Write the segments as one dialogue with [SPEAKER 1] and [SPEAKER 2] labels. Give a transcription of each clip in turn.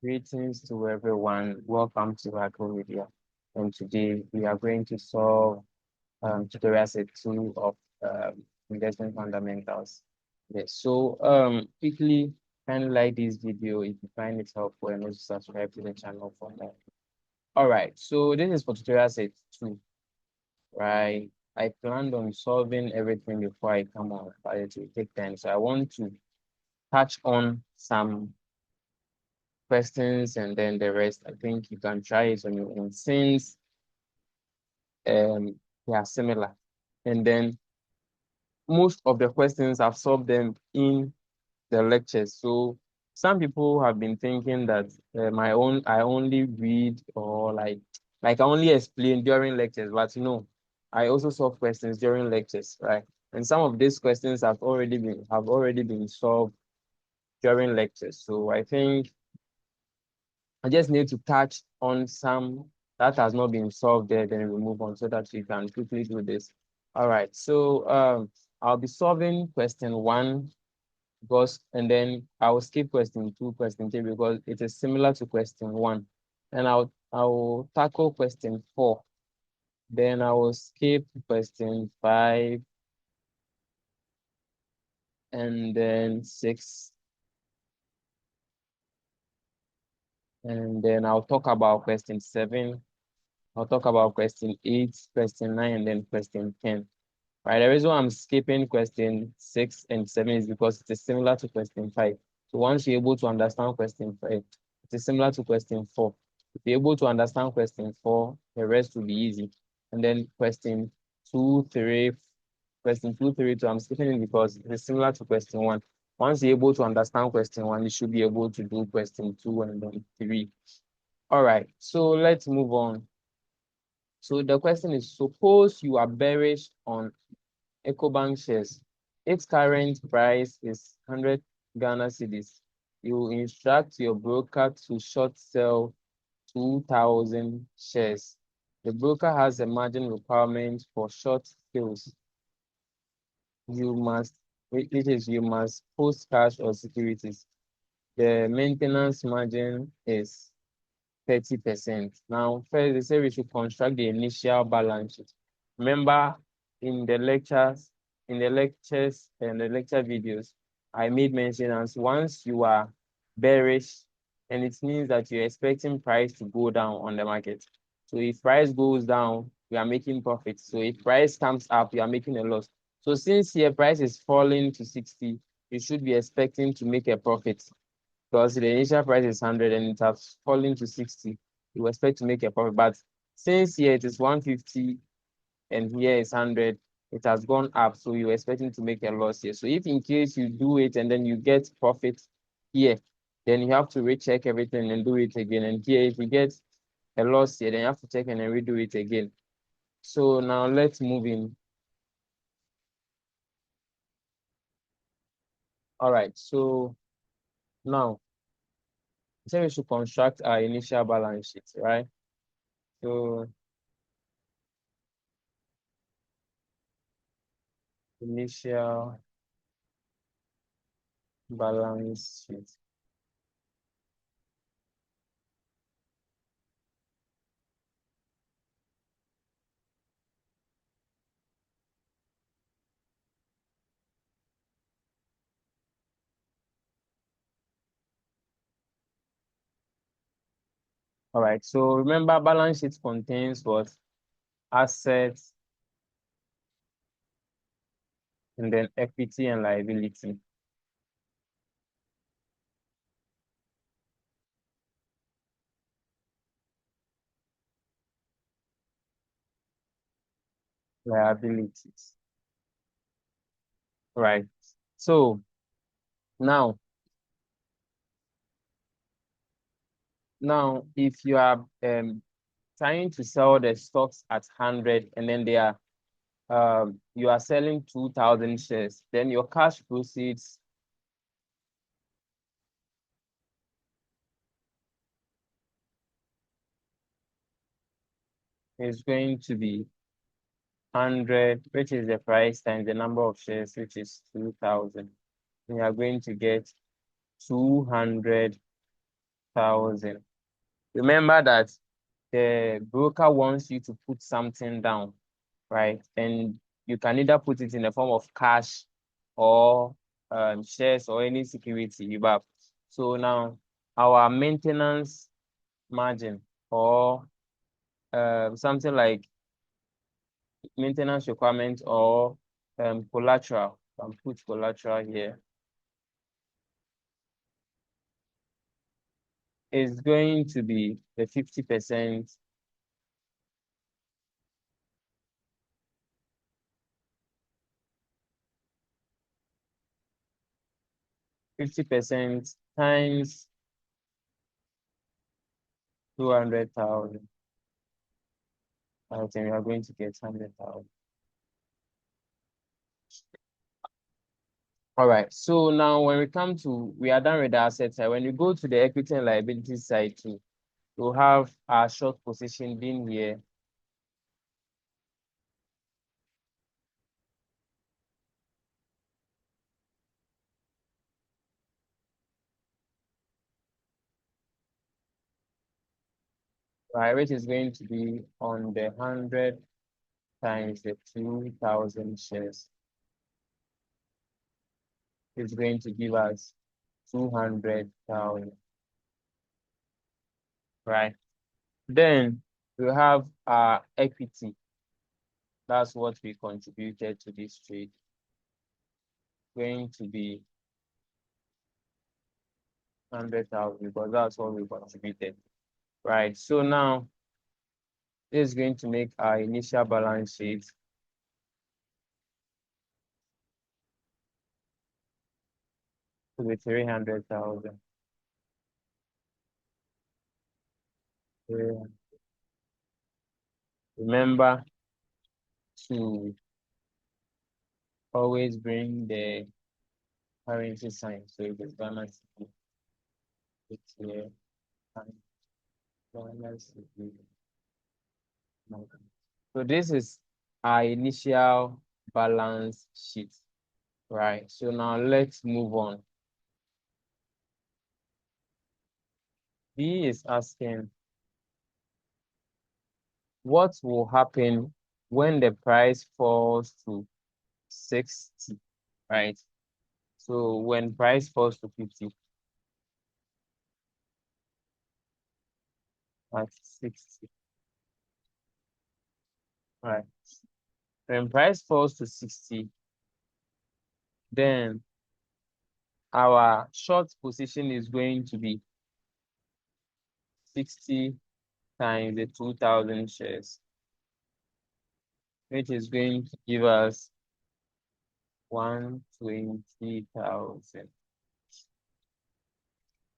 [SPEAKER 1] Greetings to everyone. Welcome to Agro Media. And today we are going to solve tutorial set 2 of investment fundamentals. Yes, so quickly kindly like this video if you find it helpful and also subscribe to the channel for more. All right, so this is for tutorial set 2, right? I planned on solving everything before I come on, but it will take time. So I want to touch on some questions and then the rest. I think you can try it on your own since they are similar. And then most of the questions I've solved them in the lectures. So some people have been thinking that I only read or like I only explain during lectures, but I also solve questions during lectures, right? And some of these questions have already been solved during lectures. So I think I just need to touch on some that has not been solved there, then we move on so that we can quickly do this. All right, so I'll be solving question 1 because, and then I will skip question 2, question 3 because it is similar to question 1. And I will tackle question 4. Then I will skip question 5 and then 6. And then I'll talk about question 7. I'll talk about question 8, question 9, and then question 10. Right, the reason why I'm skipping question 6 and 7 is because it is similar to question 5. So once you're able to understand question 5, it is similar to question 4. If you're able to understand question 4, the rest will be easy. And then question 2, 3, question 2, 3, 2, I'm skipping it because it is similar to question 1. Once you're able to understand question 1, you should be able to do question 2 and then 3. All right, so let's move on. So the question is, suppose you are bearish on EcoBank shares. Its current price is 100 Ghana cedis. You instruct your broker to short sell 2,000 shares. The broker has a margin requirement for short sales. You must post cash or securities. The maintenance margin is 30%. Now, first, they say we should construct the initial balance sheet. Remember, in the lectures and the lecture videos, I made mention as once you are bearish, and it means that you're expecting price to go down on the market. So if price goes down, we are making profit. So if price comes up, you are making a loss. So since here price is falling to 60, you should be expecting to make a profit because the initial price is 100 and it has fallen to 60. You expect to make a profit. But since here it is 150 and here is 100, it has gone up. So you're expecting to make a loss here. So if in case you do it and then you get profit here, then you have to recheck everything and do it again. And here, if you get a loss here, then you have to check and then redo it again. So now let's move in. All right, so now, so we should construct our initial balance sheet, right? So initial balance sheet. All right, so remember balance sheet contains what? Assets and then equity and liability. Liabilities. Right. So now if you are trying to sell the stocks at 100 and then they are you are selling 2,000 shares, then your cash proceeds is going to be 100, which is the price times the number of shares, which is 2,000. You are going to get 200 2,000. Remember that the broker wants you to put something down, right? And you can either put it in the form of cash or shares or any security you have. So now our maintenance margin or something like maintenance requirement or collateral. I'll put collateral here. Is going to be the 50%. 50% times 200,000. I think we are going to get 100,000. All right. So now when we are done with the asset side. When you go to the equity and liability side too, we'll have our short position being here. Right, which is going to be on the 100 times the 2,000 shares. It's going to give us 200,000. Right. Then we have our equity. That's what we contributed to this trade. Going to be 100,000 because that's what we contributed. Right. So now this is going to make our initial balance sheet to be 300,000. Remember to always bring the currency sign. So it is Ghana cedi, it's here, and Ghana cedi. So this is our initial balance sheet, right? So now let's move on. B is asking, what will happen when the price falls to 60, right? So when price falls to 50 at 60, right? When price falls to 60, then our short position is going to be 60 times the 2,000 shares, which is going to give us 120,000.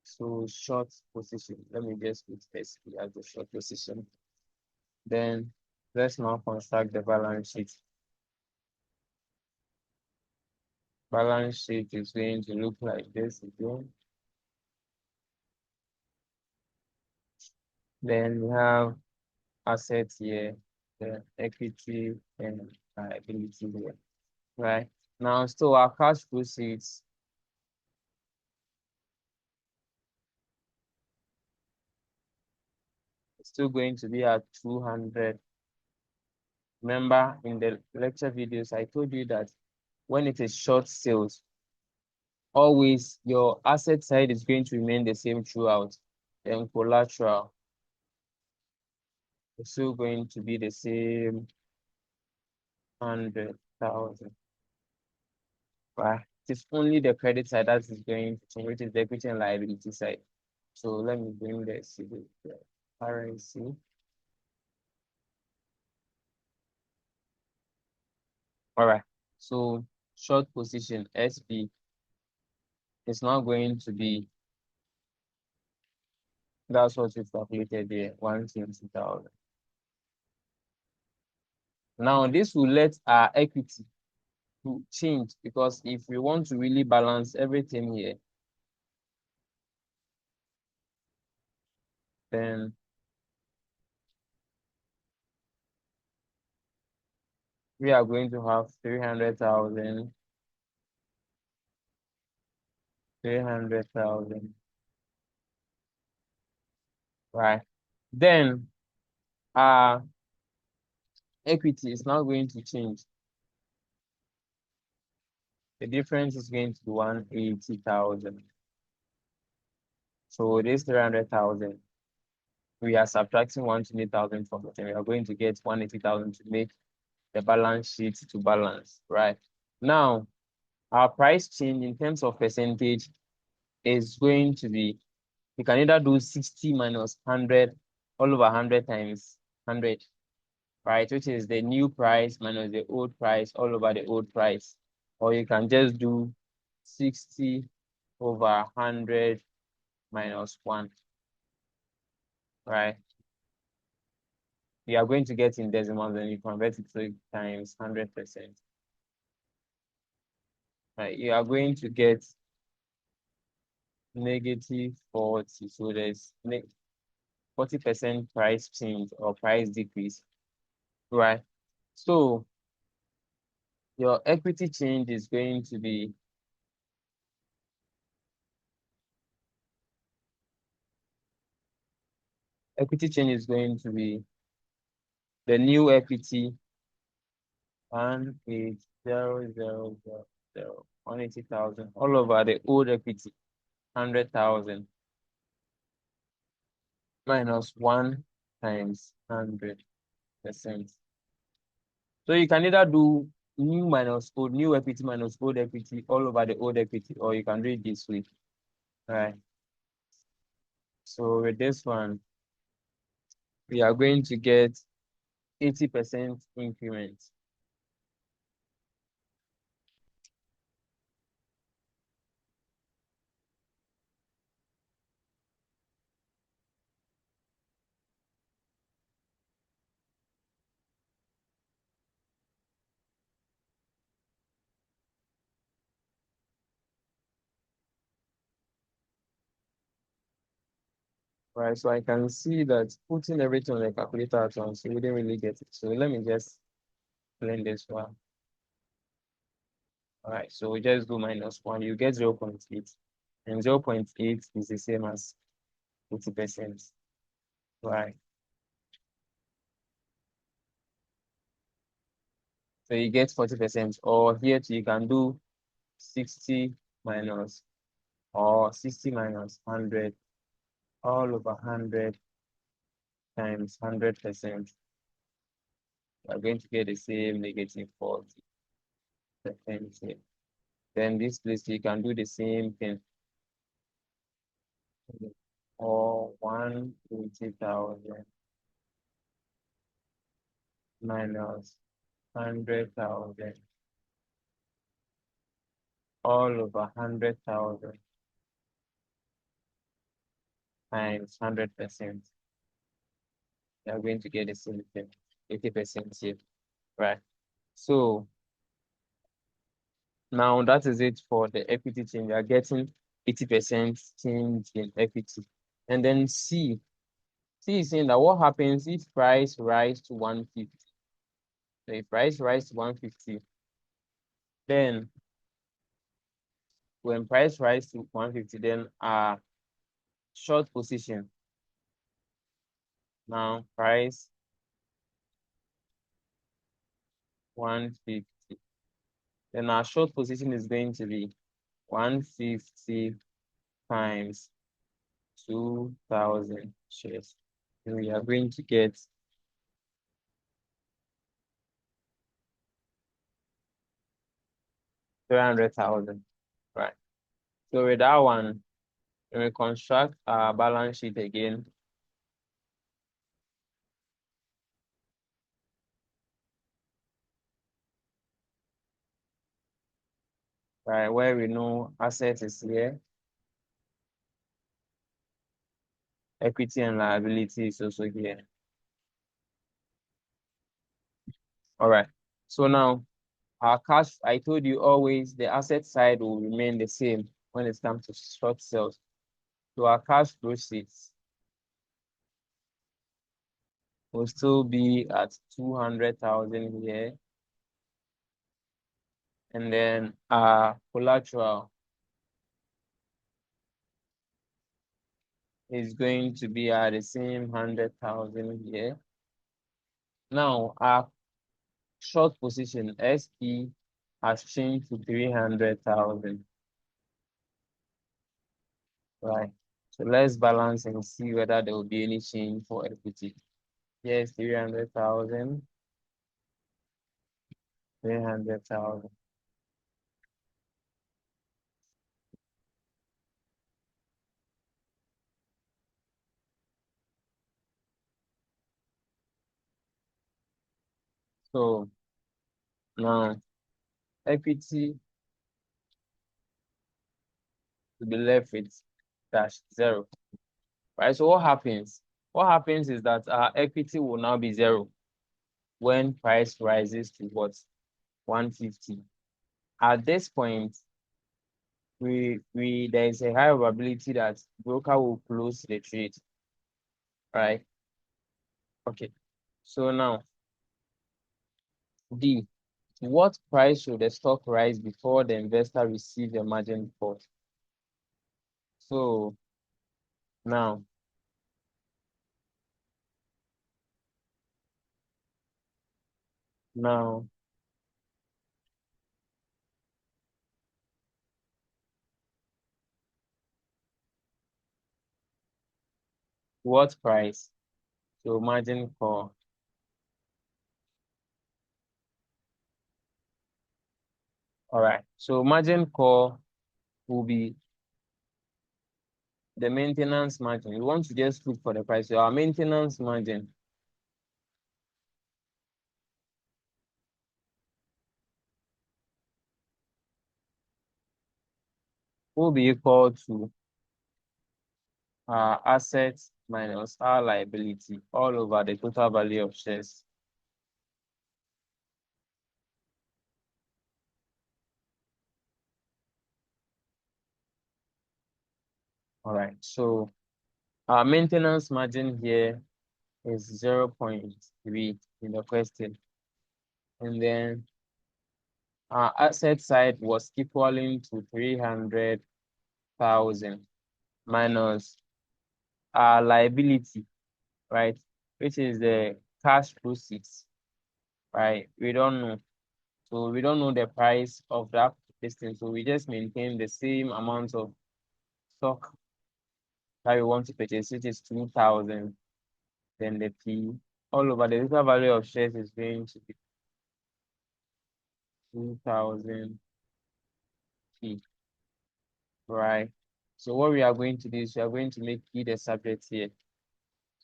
[SPEAKER 1] So short position, let me just put SP as the short position. Then let's now construct the balance sheet. Balance sheet is going to look like this again. Then we have assets here, the equity and liability here, right? Now, still our cash proceeds is still going to be at 200. Remember in the lecture videos, I told you that when it is short sales, always your asset side is going to remain the same throughout. Then collateral is still going to be the same 100,000. Right? It's only the credit side that is going to change, which is the equity and liability side. So let me bring the currency. All right. So short position SB is now going to be, that's what we've calculated there, 120,000. Now this will let our equity to change because if we want to really balance everything here, then we are going to have 300,000, 300,000, right? Then our equity is now going to change. The difference is going to be 180,000. So this 300,000, we are subtracting 120,000 from it, and we are going to get 180,000 to make the balance sheet to balance, right? Now, our price change in terms of percentage is going to be, you can either do 60 minus 100 all over 100 times 100, right? Which is the new price minus the old price all over the old price. Or you can just do 60 over 100 minus 1, right? You are going to get in decimals and you convert it to times 100%. Right? You are going to get negative 40. So there's 40% price change or price decrease, right? So your equity change is going to be the new equity 180,000 all over the old equity 100,000 minus 1 times 100%. So you can either do new equity minus old equity all over the old equity, or you can do it this way. Right. So with this one, we are going to get 80% increment. Right. So I can see that putting everything on the calculator at once, we didn't really get it. So let me just explain this one. All right. So we just do minus 1. You get 0.8. And 0.8 is the same as 80%. Right. So you get 40%. Or here too, you can do 60 minus or 60 minus 100 all over 100 times 100%. We're going to get the same negative 40%. Then this place, you can do the same thing. Or 180,000 minus 100,000 all over 100,000 times 100%. You're going to get the same thing, 80% here, right? So now that is it for the equity change. We are getting 80% change in equity. And then C is saying that what happens if price rise to 150? So if price rise to 150, then when price rise to 150, then short position. Now price 150. Then our short position is going to be 150 times 2,000 shares. And we are going to get 300,000, right? So with that one, when we construct our balance sheet again, right, where we know assets is here, equity and liability is also here. All right. So now our cash, I told you always the asset side will remain the same when it comes to short sales. So our cash proceeds will still be at 200,000 here. And then our collateral is going to be at the same 100,000 here. Now, our short position SP has changed to 300,000, right? So let's balance and see whether there will be any change for equity. Yes, 300,000, 300,000. So now equity will be left with dash 0, right? So what happens? What happens is that our equity will now be 0 when price rises to what? 150. At this point, there is a high probability that broker will close the trade, right? Okay. So now D, what price should the stock rise before the investor receives a margin call? So now now what price? So margin call. All right. So margin call will be the maintenance margin. We want to just look for the price. So our maintenance margin will be equal to our assets minus our liability all over the total value of shares. All right. So our maintenance margin here is 0.3 in the question. And then our asset side was equaling to 300,000 minus our liability, right? Which is the cash proceeds, right? We don't know. So we don't know the price of that listing. So we just maintain the same amount of stock that we want to purchase, which is 2,000. Then the P all over the total value of shares is going to be 2,000 P, right? So what we are going to do is we are going to make P the subject here.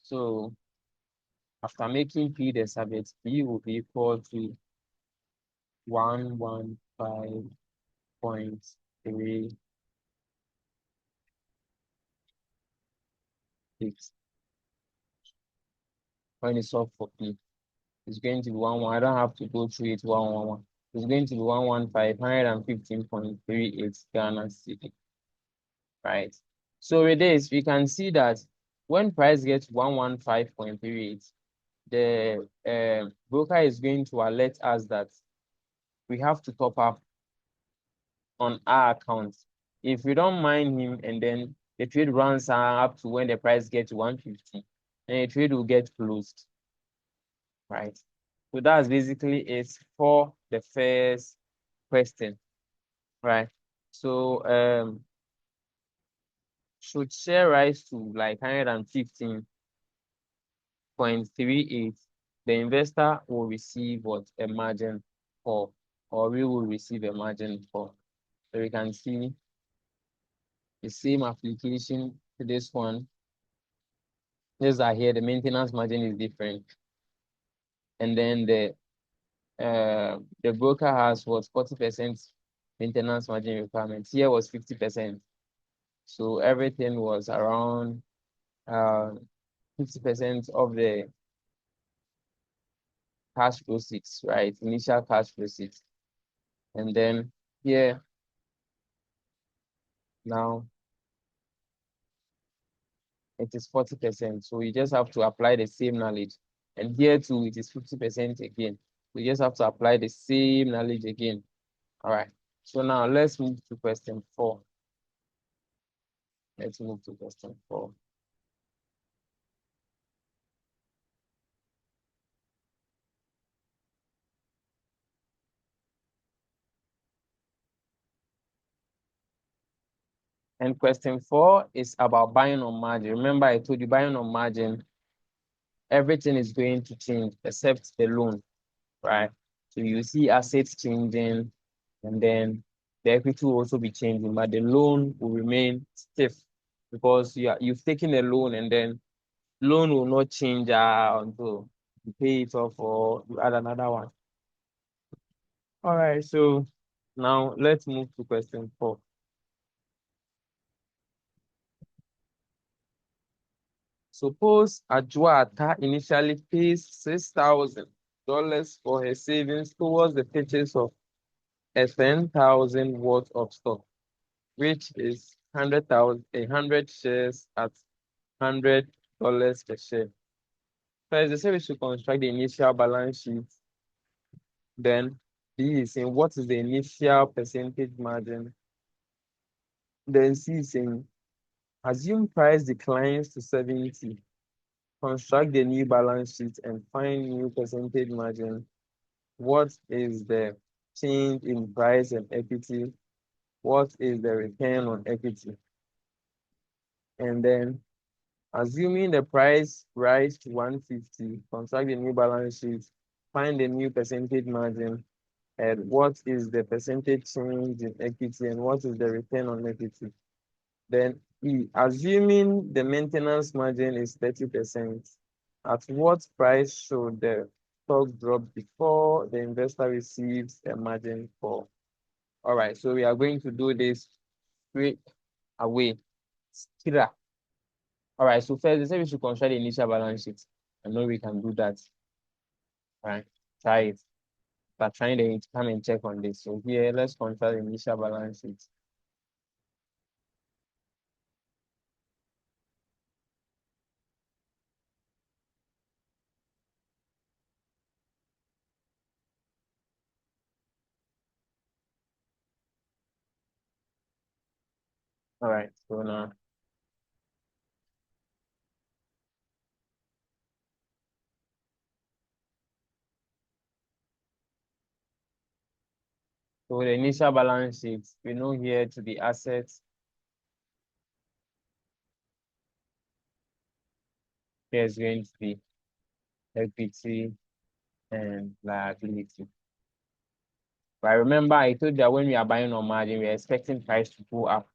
[SPEAKER 1] So after making P the subject, P will be equal to 115.36. When it's up for P, it's going to be 1. I don't have to go through it 111. It's going to be 115.38 Ghana cedi, right? So with this, we can see that when price gets 115.38, the broker is going to alert us that we have to top up on our account. If we don't mind him and then the trade runs up to when the price gets 150, then the trade will get closed, right? So that's basically it for the first question, right? So should share rise to like 115.38, the investor will receive what? A margin for, or we will receive a margin for. So we can see the same application to this one. These are here, the maintenance margin is different. And then the broker has what 40% maintenance margin requirement. Here was 50%. So everything was around 50% of the cash proceeds, right? Initial cash proceeds. And then here now it is 40%. So you just have to apply the same knowledge. And here too, it is 50% again. We just have to apply the same knowledge again. All right. So now let's move to question 4. Let's move to question 4. And question 4 is about buying on margin. Remember, I told you buying on margin, everything is going to change except the loan, right? So you see assets changing, and then the equity will also be changing, but the loan will remain stiff because you've taken a loan, and then loan will not change until you pay it off or you add another one. All right, so now let's move to question 4. Suppose Ajuata initially pays $6,000 for her savings towards the purchase of a 10,000 worth of stock, which is 100 shares at $100 per share. First, they say we should construct the initial balance sheet. Then B is saying what is the initial percentage margin. Then C is saying assume price declines to 70. Construct the new balance sheet and find new percentage margin. What is the change in price and equity? What is the return on equity? And then assuming the price rise to 150, construct the new balance sheet, find the new percentage margin, and what is the percentage change in equity and what is the return on equity. Then E, assuming the maintenance margin is 30%, at what price should the stock drop before the investor receives a margin call? All right, so we are going to do this straight away. Skira. All right, so first, they say we should construct the initial balance sheet. I know we can do that. All right, try it. But trying to come and check on this. So here, let's construct the initial balance sheet. All right, so now, so the initial balance sheet, we know here to be assets, there's going to be equity and liability. But remember, I told you that when we are buying on margin, we are expecting price to go up.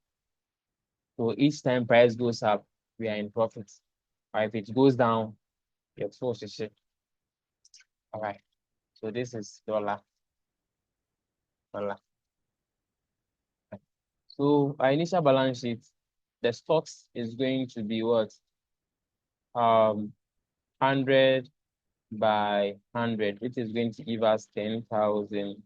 [SPEAKER 1] So each time price goes up, we are in profit. Or if it goes down, you're forced to shift. All right. So this is dollar, dollar. So our initial balance sheet, the stocks is going to be what? 100 by 100, which is going to give us 10,000.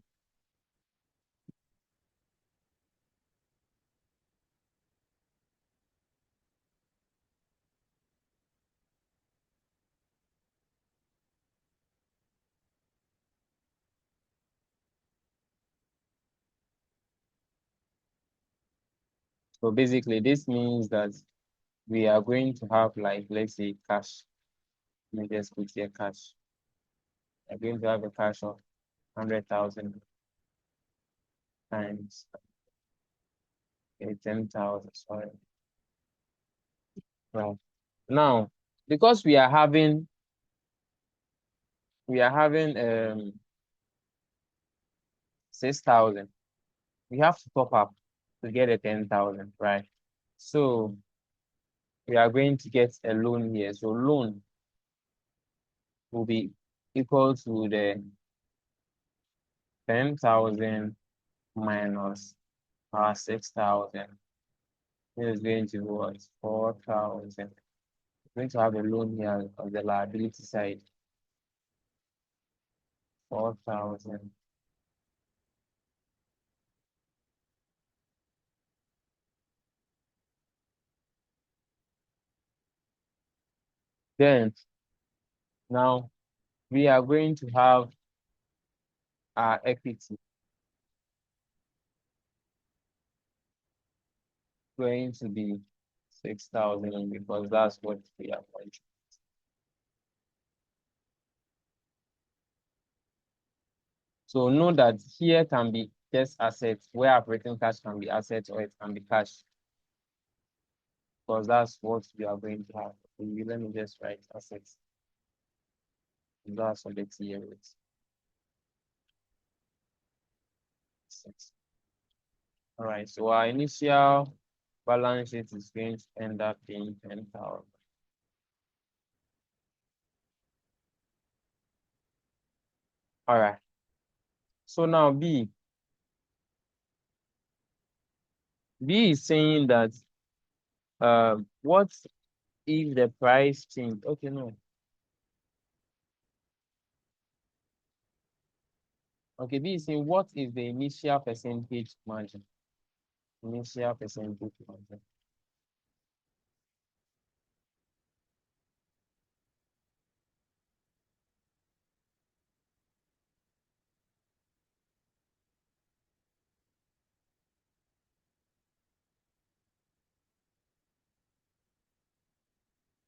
[SPEAKER 1] So basically, this means that we are going to have, like, let's say cash. Let me just put here cash. We're going to have a cash of 100,000 times 10,000. Sorry. Right. Now, because we are having 6,000, we have to top up to get a 10,000, right? So we are going to get a loan here. So loan will be equal to the 10,000 minus our 6,000. This is going to be what? 4,000. We're going to have a loan here on the liability side. 4,000. Then now we are going to have our equity going to be 6,000 because that's what we are going to. So know that here can be just assets where operating cash can be assets or it can be cash. because that's what we are going to have. Let me just write assets. That's what the T here is. Assets. All right, so our initial balance sheet is going to end up being 10,000. All right. So now B is saying that what if the price change? Okay, no. Okay, B is saying what is the initial percentage margin? Initial percentage margin.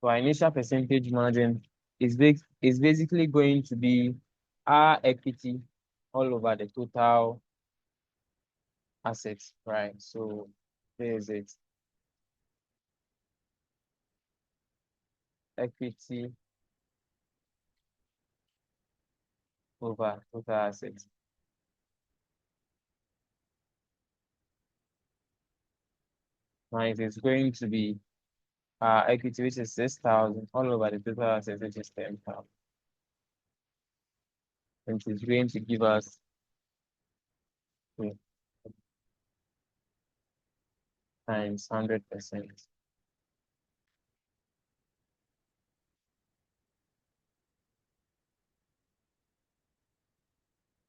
[SPEAKER 1] So our initial percentage margin is basically going to be our equity all over the total assets, right? So there's it. Equity over total assets. Right, it's going to be equity, which is 6,000, all over the total assets, which is 10,000. And it's going to give us times 100%.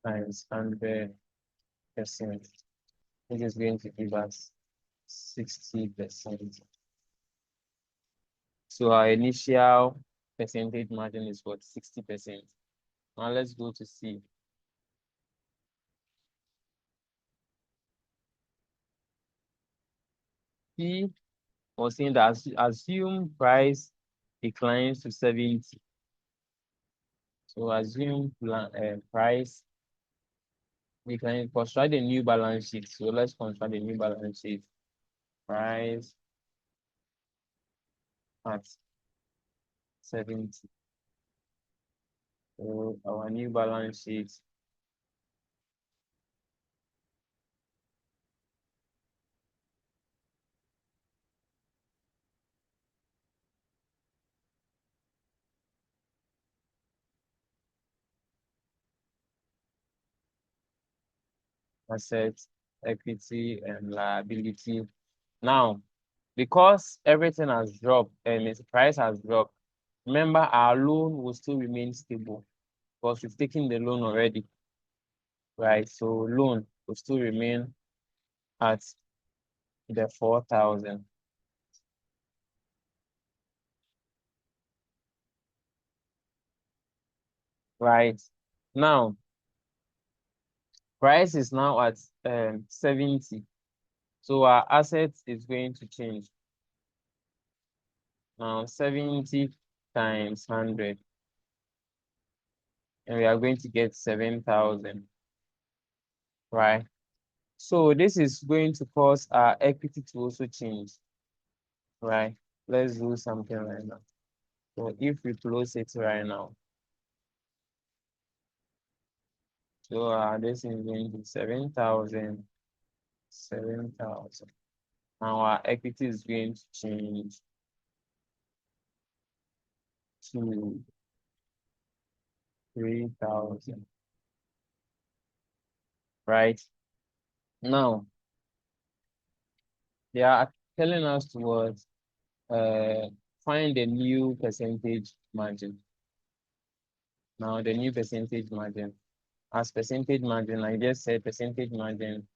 [SPEAKER 1] Times 100%, which is going to give us 60%. So our initial percentage margin is what? 60%. Now let's go to C. C was saying that assume price declines to 70. So assume price declines, construct a new balance sheet. So let's construct a new balance sheet. Price at 70. So our new balance sheet assets, equity, and liability. Now, because everything has dropped and its price has dropped, remember our loan will still remain stable because we've taken the loan already, right? So loan will still remain at the 4,000. Right. Now, price is now at 70. So our assets is going to change. Now 70 times 100. And we are going to get 7,000. Right. So this is going to cause our equity to also change. Right. Let's do something right now. So if we close it right now, so this is going to be 7,000, 7,000. Now our equity is going to change to 3,000. Right? Now, they are telling us to what? Find a new percentage margin. Now, the new percentage margin. As percentage margin, I just said percentage margin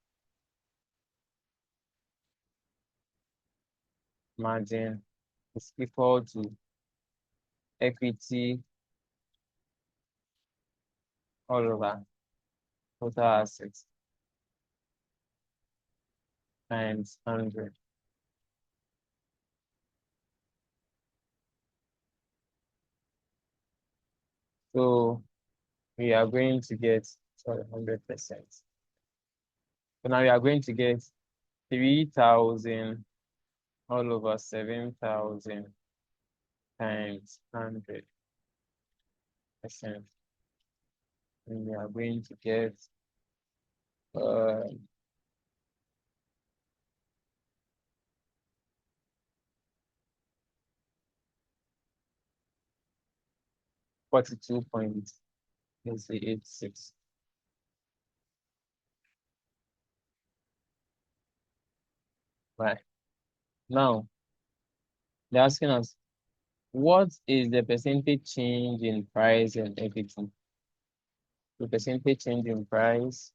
[SPEAKER 1] is equal to equity all over total assets times 100. So we are going to get, sorry, 100%. So now we are going to get 3,000 all over 7,000 times 100%. And we are going to get uh, 42.86. Right. Now, they're asking us, what is the percentage change in price and equity? The percentage change in price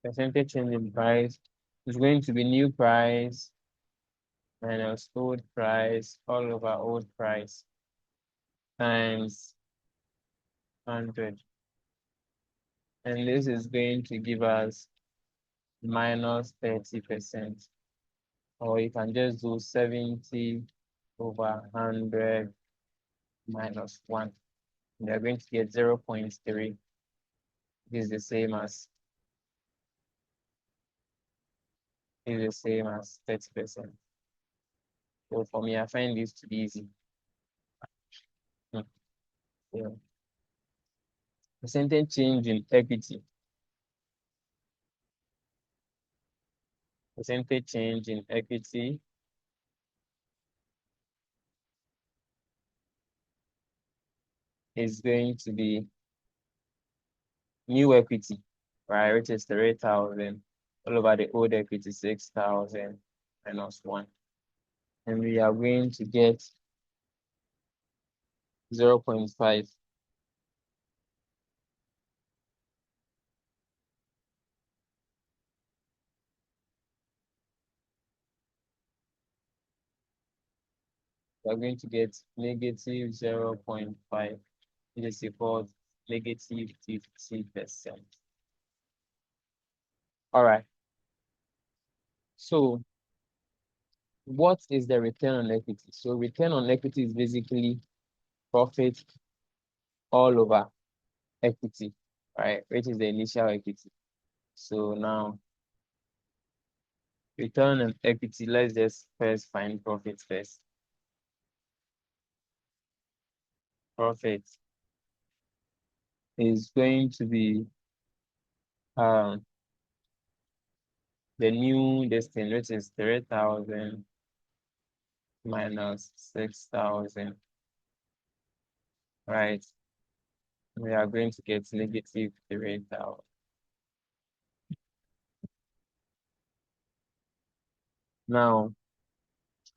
[SPEAKER 1] percentage change in price is going to be new price minus old price all over old price times 100. And this is going to give us minus 30%. Or you can just do 70 over 100 minus 1. They're going to get 0.3. This is the same as 30%. So for me, I find this to be easy. Yeah. Percentage change in equity. Percentage change in equity is going to be new equity, right? Which is 3,000 all over the old equity 6,000 minus 1. And we are going to get 0.5. We are going to get negative 0.5, which is equal to negative 50%. All right. So what is the return on equity? So return on equity is basically profit all over equity, right? Which is the initial equity. So now return on equity, let's just first find profit first. Profit is going to be um the new distance, which is 3,000 minus 6,000, right? We are going to get negative 3,000. Now,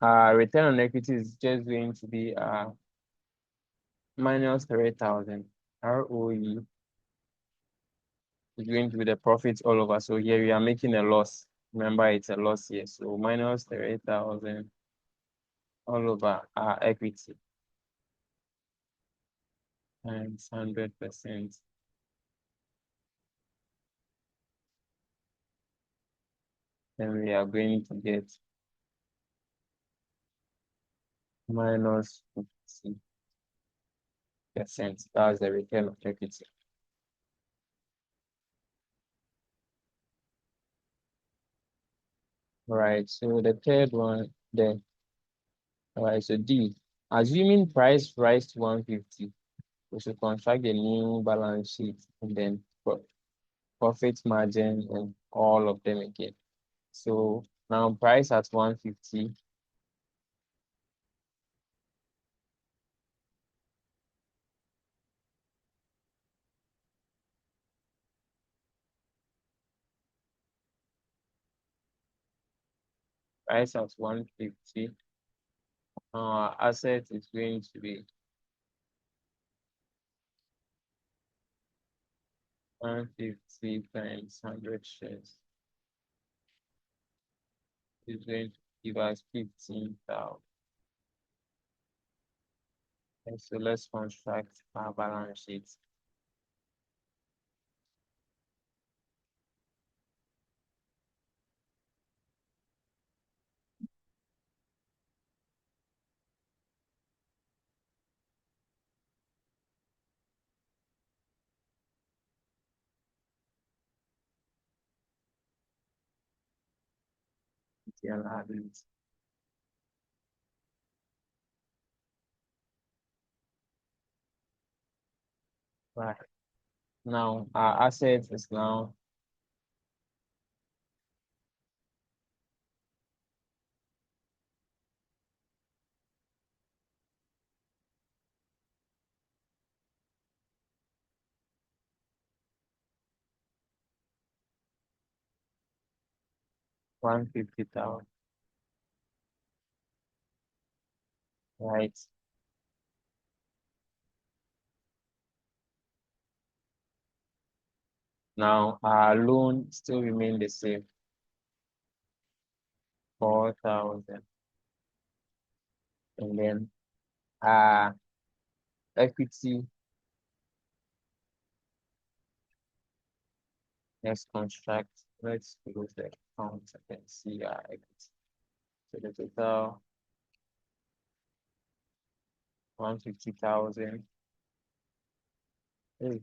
[SPEAKER 1] return on equity is just going to be minus 3,000. ROE is going to be the profits all over. So here we are making a loss. Remember, it's a loss here. So minus 3,000 all over our equity times 100%. Then we are going to get minus 50%. That's the return of equity. Right. So the third one then. All right. So D, assuming price rise to 150, we should construct a new balance sheet and then profit margin and all of them again. So now price at 150, price at 150, our asset is going to be 150 times 100 shares. Is going to give us 15,000. And so let's construct our balance sheet. equity and liability. Right. Now our assets is now 150,000. Right. Now our loan still remain the same, 4,000. And then our equity, let's construct, let's close the account and see our equity. So the total 150,000. Hey,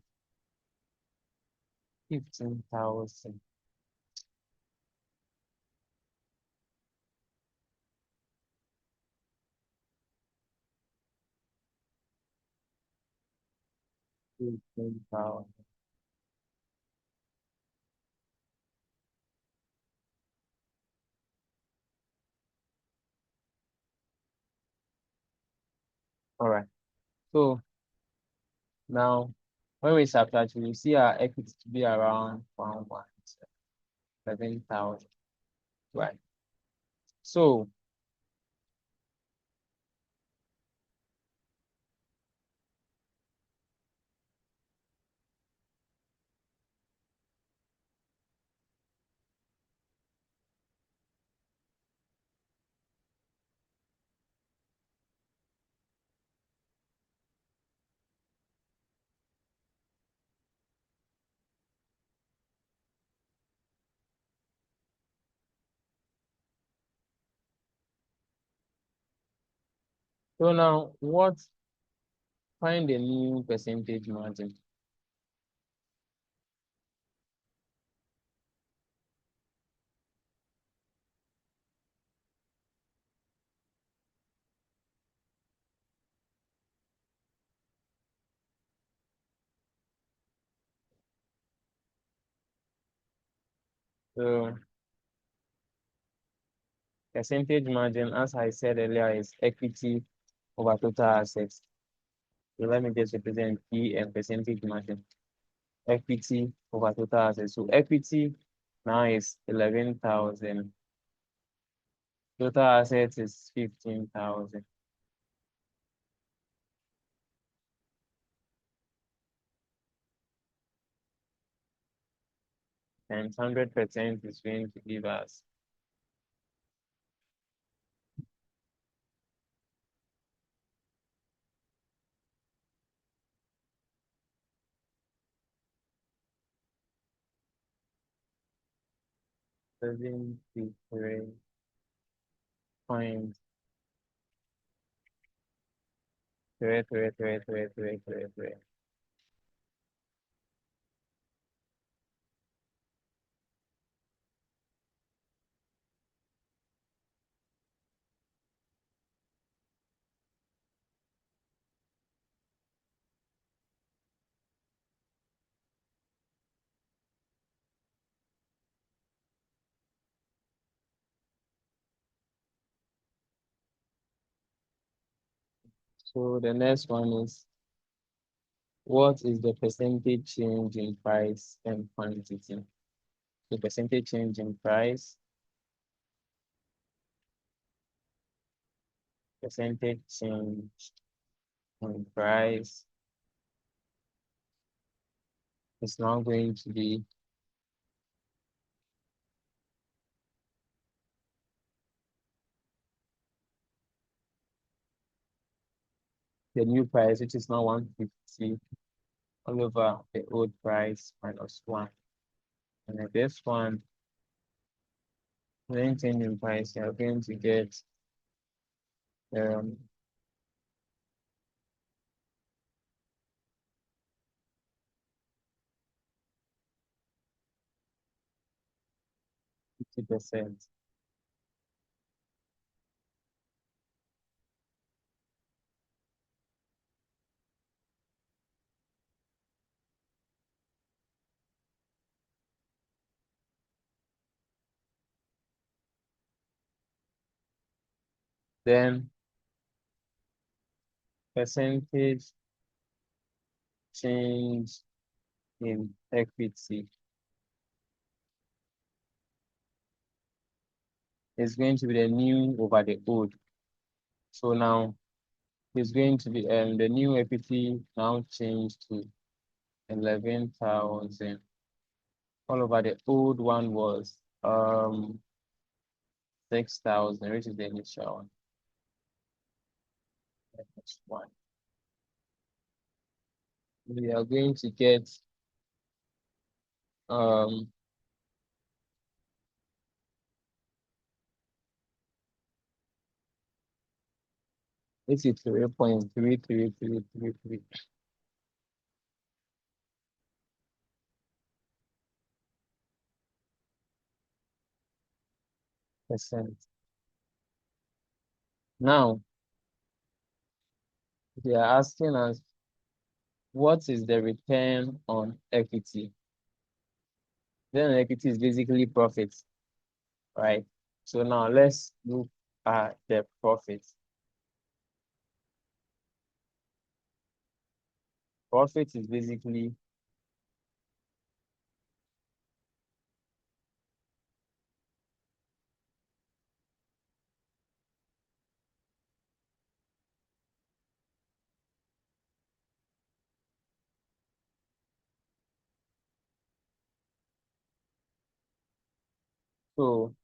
[SPEAKER 1] 15,000. 15,000. All right. So now when we subtract, we see our equity to be around 117,000. Right. So now what, find the new percentage margin. So percentage margin, as I said earlier, is equity over total assets. So let me just represent P and percentage margin. Equity over total assets. So equity now is 11,000. Total assets is 15,000. And 100% is going to give us 73.333333. So the next one is, what is the percentage change in price and quantity? The percentage change in price, percentage change in price is now going to be the new price, which is now 150 all over the old price minus 1. And then this one, when changing price, you're going to get 50%. Then percentage change in equity is going to be the new over the old. So now it's going to be the new equity now changed to 11,000. All over the old one was 6,000, which is the initial one. Next one. We are going to get 83.3333%. Now, they are asking us, what is the return on equity? Return on equity is basically profit, right? So now let's look at the profit. Profit is basically so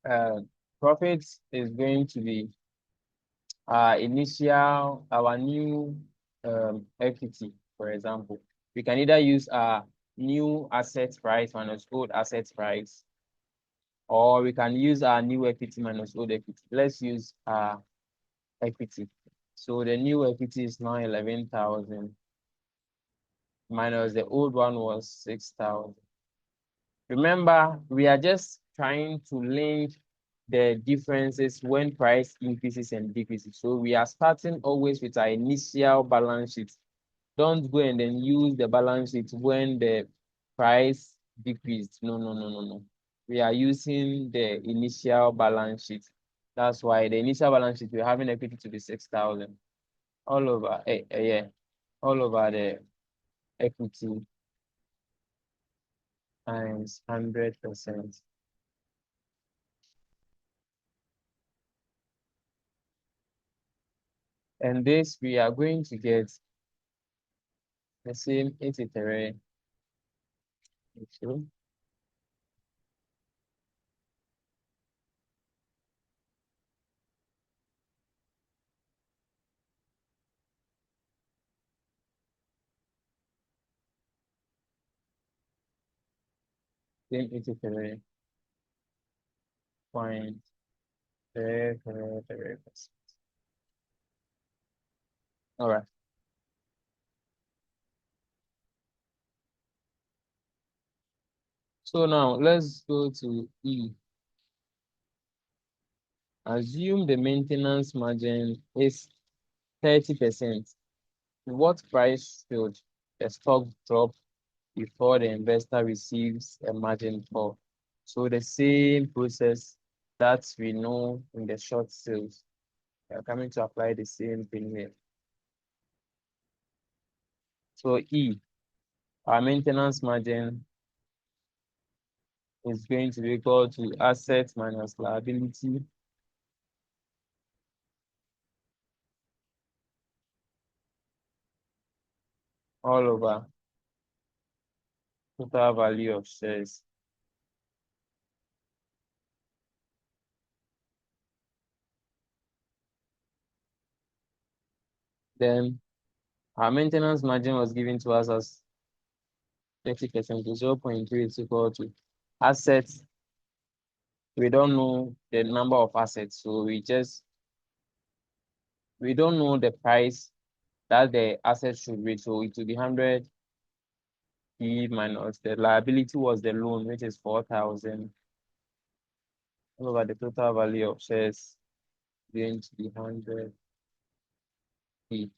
[SPEAKER 1] uh, profit is going to be our new equity, for example. We can either use our new asset price minus old asset price, or we can use our new equity minus old equity. Let's use our equity. So the new equity is now 11,000 minus the old one was 6,000. Remember, we are just trying to link the differences when price increases and decreases. So we are starting always with our initial balance sheet. Don't go and then use the balance sheet when the price decreased. No, no, no, no, no. We are using the initial balance sheet. That's why the initial balance sheet, we're having equity to be 6,000 all over, yeah, all over the equity times 100%. And this, we are going to get the same 83. Okay. Same 83.33%. All right. So now let's go to E. Assume the maintenance margin is 30%. What price should the stock drop before the investor receives a margin call? So the same process that we know in the short sales. We are coming to apply the same thing here. So E, our maintenance margin is going to be equal to asset minus liability all over total value of shares. Then our maintenance margin was given to us as 30% to 0.3 is equal to assets. We don't know the number of assets, so we don't know the price that the asset should reach. So it will be 100 P minus the liability was the loan, which is 4,000 over the total value of shares going to be 100 P.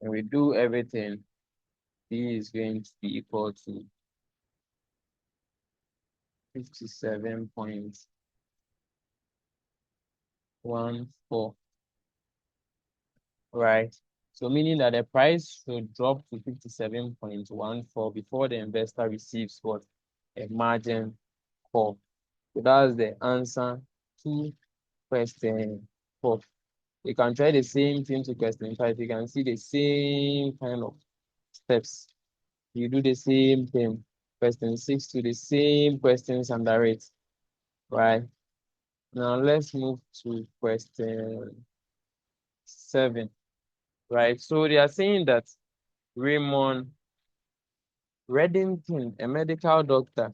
[SPEAKER 1] And we do everything, P is going to be equal to 57.14, right? So meaning that the price should drop to 57.14 before the investor receives what? A margin call. So that's the answer to question 4. You can try the same thing to question 5. You can see the same kind of steps. You do the same thing. Question 6 to the same questions under it, right? Now let's move to question 7, right? So they are saying that Raymond Reddington, a medical doctor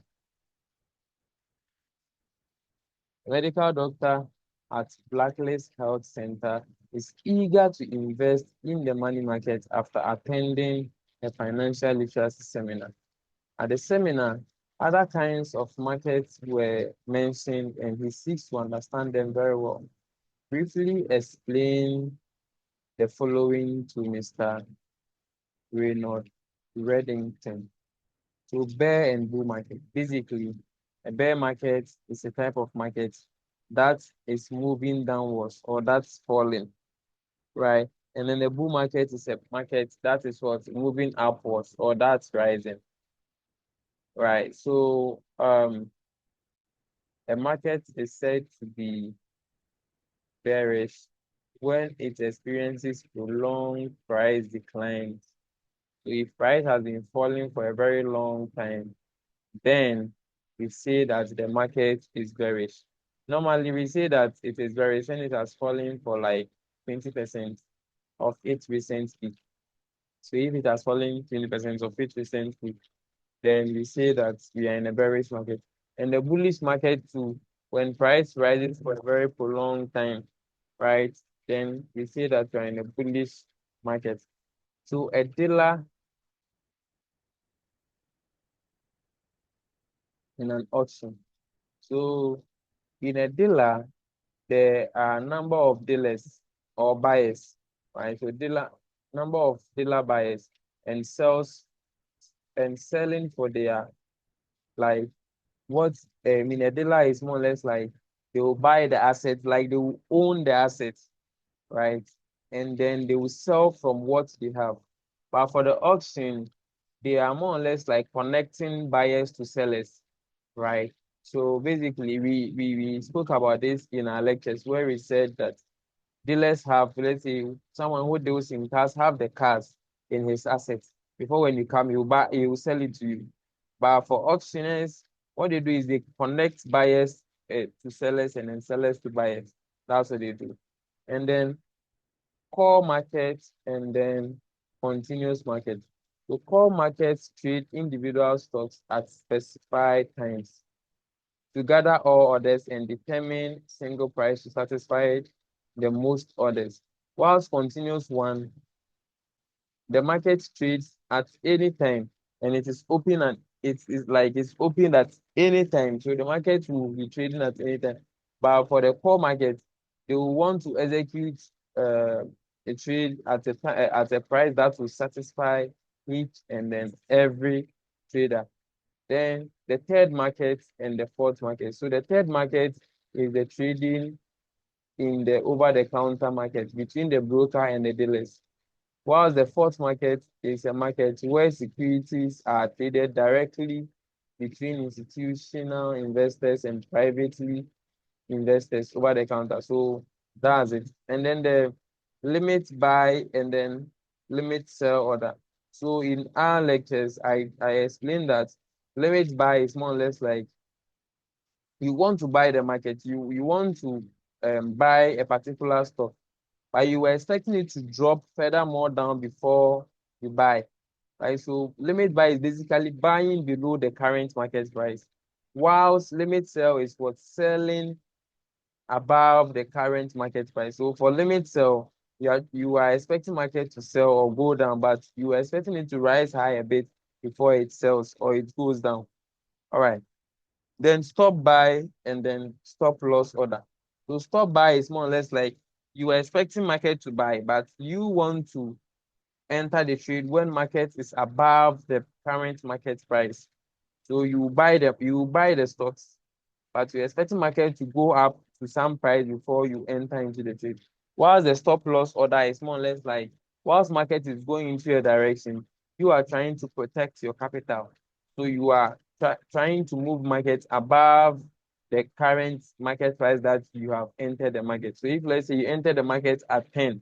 [SPEAKER 1] at Blacklist Health Center, is eager to invest in the money market after attending a financial literacy seminar. At the seminar, other kinds of markets were mentioned, and he seeks to understand them very well. Briefly explain the following to Mr. Reynolds Reddington. So bear and bull market. Basically, a bear market is a type of market that is moving downwards or that's falling, right? And then the bull market is a market that is what moving upwards or that's rising, right? So a market is said to be bearish when it experiences prolonged price declines. So if price has been falling for a very long time, then we say that the market is bearish. Normally, we say that it is bearish when it has fallen for like 20% of its recent peak. So if it has fallen 20% of its recent peak, then we say that we are in a bearish market. And the bullish market too, when price rises for a very prolonged time, right, then we say that we are in a bullish market. So a dealer in an auction. So in a dealer, there are a number of dealers or buyers, right? So number of dealer buyers and selling for their, like, what I mean, a dealer is more or less like they will buy the assets, like they will own the assets, right? And then they will sell from what they have. But for the auction, they are more or less like connecting buyers to sellers, right? So basically, we spoke about this in our lectures where we said that dealers have, let's say, someone who deals in cars have the cars in his assets. Before when you come, he will sell it to you. But for auctioneers, what they do is they connect buyers to sellers and then sellers to buyers. That's what they do. And then core markets and then continuous market. So core markets trade individual stocks at specified times to gather all orders and determine single price to satisfy the most orders. Whilst continuous one, the market trades at any time and it is open and it's open at any time. So the market will be trading at any time. But for the core market, they will want to execute a trade at a price that will satisfy each and then every trader. Then the third market and the fourth market. So the third market is the trading in the over-the-counter market between the broker and the dealers. Whilst the fourth market is a market where securities are traded directly between institutional investors and privately investors over the counter. So that's it. And then the limit buy and then limit sell order. So in our lectures, I explained that limit buy is more or less like you want to buy the market, you want to buy a particular stock, but you were expecting it to drop further more down before you buy, right? So limit buy is basically buying below the current market price, whilst limit sell is what selling above the current market price. So for limit sell, you are expecting market to sell or go down, but you are expecting it to rise high a bit before it sells or it goes down. All right. Then stop buy and then stop loss order. So stop buy is more or less like you are expecting market to buy, but you want to enter the trade when market is above the current market price. So you buy the stocks, but you're expecting market to go up to some price before you enter into the trade. Whilst the stop loss order is more or less like, whilst market is going into your direction, you are trying to protect your capital. So you are trying to move market above the current market price that you have entered the market. So if let's say you enter the market at 10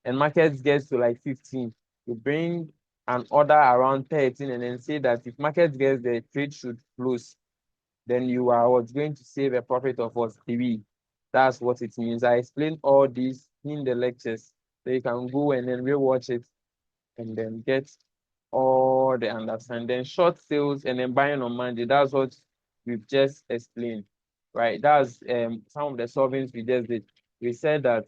[SPEAKER 1] and market gets to like 15, you bring an order around 13 and then say that if market gets the trade should close, then you are what's going to save a profit of what 3. That's what it means. I explained all this in the lectures. So you can go and then rewatch it and then get all the understanding. Then short sales and then buying on Monday. That's what we've just explained. Right. That's some of the solvings we just did. We said that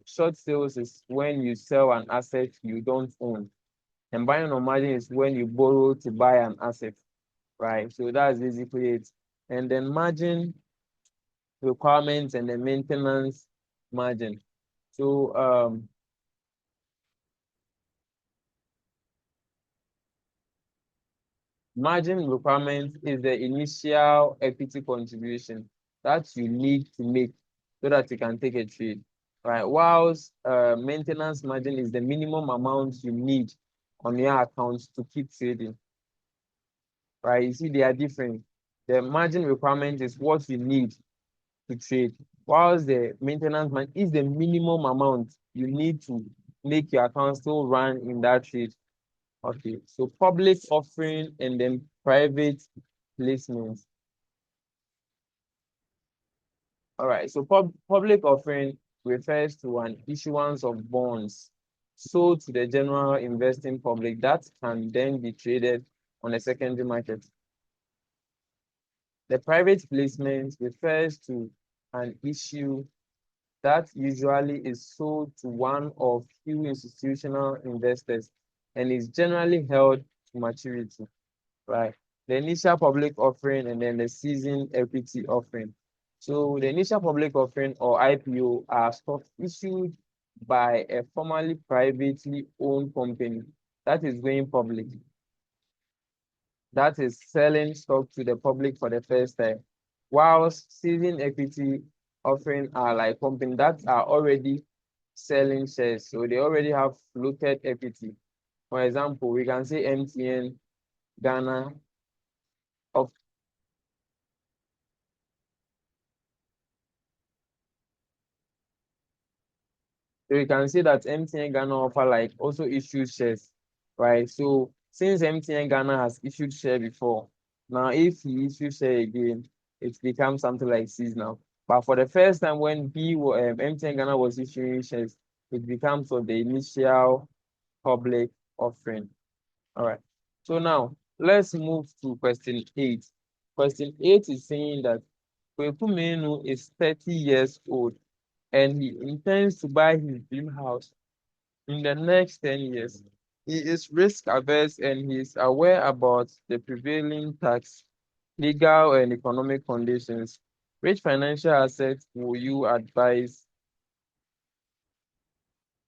[SPEAKER 1] short sales is when you sell an asset you don't own. And buying on margin is when you borrow to buy an asset, right? So that's basically it. And then margin requirements and the maintenance margin. So margin requirement is the initial equity contribution that you need to make so that you can take a trade, right? Whilst maintenance margin is the minimum amount you need on your account to keep trading, right? You see, they are different. The margin requirement is what you need to trade, whilst the maintenance man is the minimum amount you need to make your account still run in that trade. Okay, so public offering and then private placements. All right, so public offering refers to an issuance of bonds sold to the general investing public that can then be traded on a secondary market. The private placement refers to an issue that usually is sold to one of few institutional investors and is generally held to maturity, right? The initial public offering and then the seasoned equity offering. So the initial public offering or IPO are stocks issued by a formerly privately owned company that is going public, that is selling stock to the public for the first time. Whilst seasoned equity offering are like companies that are already selling shares. So they already have floated equity. For example, we can say MTN Ghana of so you can see that MTN Ghana offer like also issues shares, right? So since MTN Ghana has issued share before, now if he issues share again, it becomes something like seasonal. But for the first time when MTN Ghana was issuing shares, it becomes of the initial public offering. All right. So now let's move to question 8. Question 8 is saying that Kweku Menu is 30 years old and he intends to buy his dream house in the next 10 years. He is risk averse and he is aware about the prevailing tax, legal, and economic conditions. Which financial assets will you advise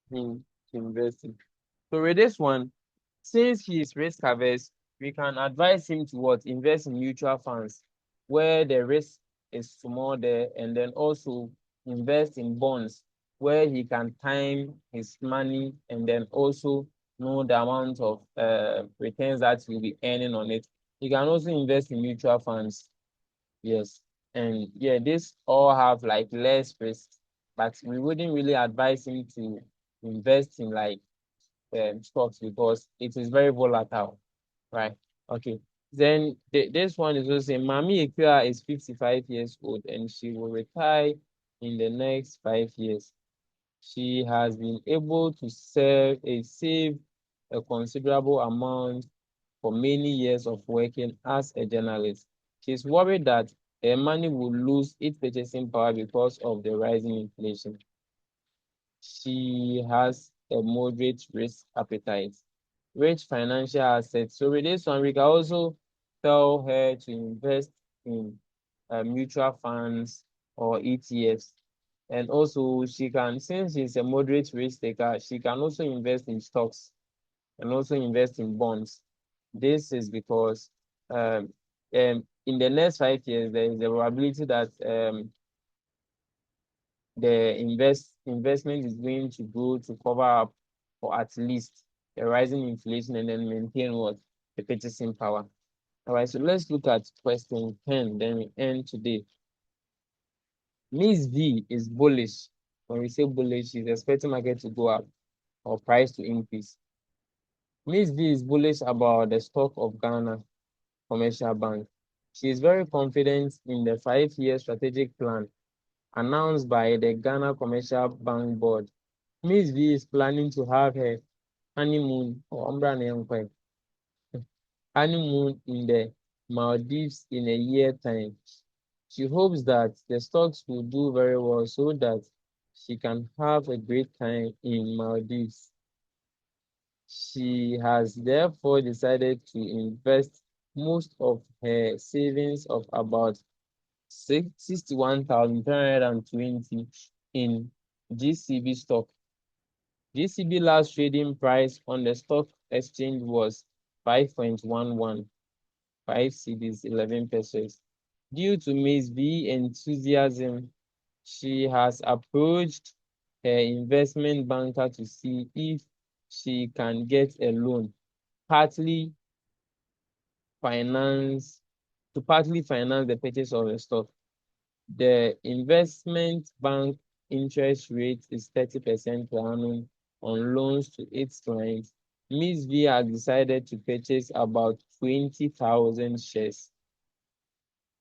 [SPEAKER 1] him to invest in? So with this one, since he is risk averse, we can advise him to what? Invest in mutual funds where the risk is small there, and then also invest in bonds where he can time his money and then also know the amount of returns that he'll be earning on it. He can also invest in mutual funds. Yes. And yeah, this all have like less risk, but we wouldn't really advise him to invest in like stocks because it is very volatile, right? Okay. Then this one is also saying Mami Ikea is 55 years old and she will retire in the next 5 years. She has been able to save a considerable amount for many years of working as a journalist. She's worried that her money will lose its purchasing power because of the rising inflation. She has a moderate risk appetite. Which financial assets? So with this one, we can also tell her to invest in mutual funds or ETFs. And also she can, since she's a moderate risk taker, she can also invest in stocks and also invest in bonds. This is because in the next 5 years, there is a probability that the investment is going to go to cover up for at least the rising inflation and then maintain what? The purchasing power. All right, so let's look at question 10, then we end today. Miss V is bullish. When we say bullish, she's expecting market to go up or price to increase. Miss V is bullish about the stock of Ghana Commercial Bank. She is very confident in the 5-year strategic plan announced by the Ghana Commercial Bank Board. Miss V is planning to have her honeymoon or honeymoon in the Maldives in a year time. She hopes that the stocks will do very well so that she can have a great time in Maldives. She has therefore decided to invest most of her savings of about 61,320 in GCB stock. GCB last trading price on the stock exchange was 5.11, 5 cedis, 11 pesos. Due to Ms. V enthusiasm, she has approached her investment banker to see if she can get a loan, partly finance partly finance the purchase of the stock. The investment bank interest rate is 30% per annum on loans to its clients. Ms. V has decided to purchase about 20,000 shares.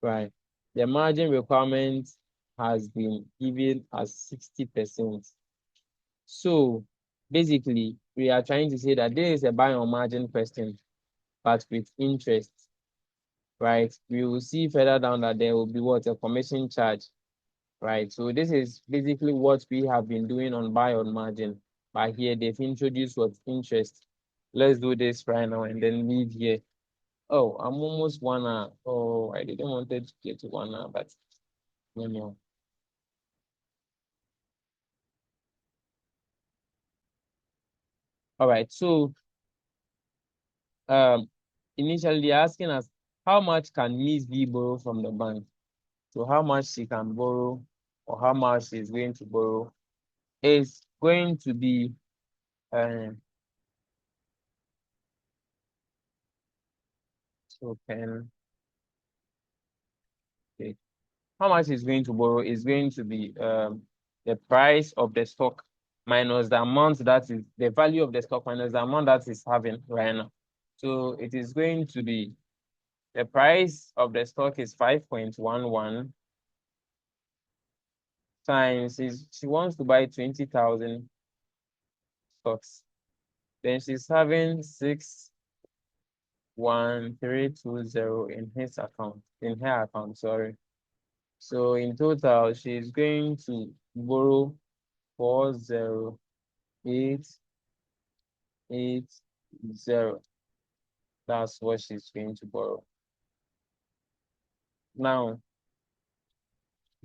[SPEAKER 1] Right. The margin requirement has been given as 60%. So basically, we are trying to say that this is a buy on margin question, but with interest, right? We will see further down that there will be what? A commission charge, right? So this is basically what we have been doing on buy on margin. But here they've introduced what? Interest. Let's do this right now and then leave here. Oh, I'm almost 1 hour. Oh, I didn't want it to get to 1 hour, but no, no. All right. So um initially they're asking us how much can Miss V borrow from the bank? So how much she can borrow or how much she's going to borrow is going to be so pen. Okay. How much is going to borrow is going to be the price of the stock minus the amount that is the value of the stock minus the amount that is having right now. So it is going to be the price of the stock is 5.11 times is she wants to buy 20,000 stocks. Then she's having 61320 in his account, in her account, sorry. So in total, she's going to borrow 40880. That's what she's going to borrow. Now,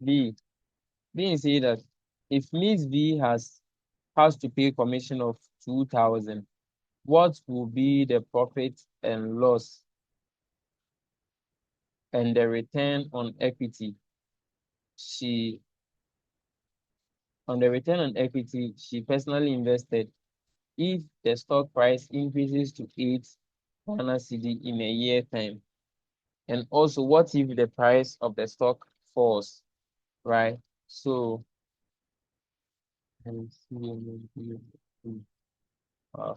[SPEAKER 1] B. Being said that if Miss V has to pay commission of 2,000, what will be the profit and loss and the return on equity she on the return on equity she personally invested if the stock price increases to 8 Ghana cedi in a year time? And also, what if the price of the stock falls, right? So, uh,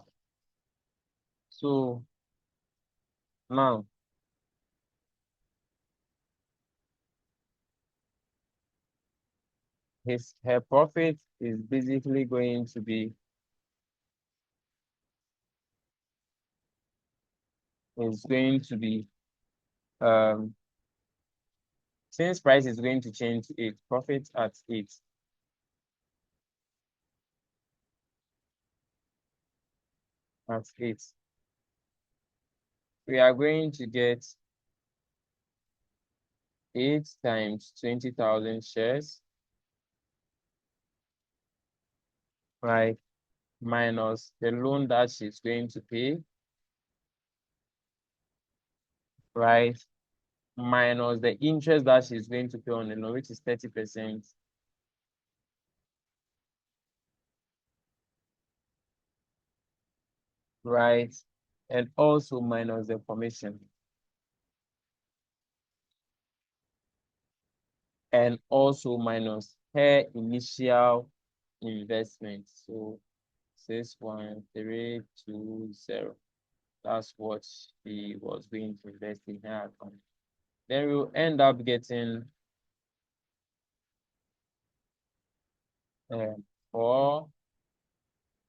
[SPEAKER 1] so now her profit is basically going to be is going to be um since price is going to change to 8, profit at 8, we are going to get 8 times 20,000 shares, right? Minus the loan that she's going to pay, right? minus the interest that she's going to pay on the loan, which is 30%, right? And also minus the commission. And also minus her initial investment. So 61320. That's what she was going to invest in her account. Then we'll end up getting 4,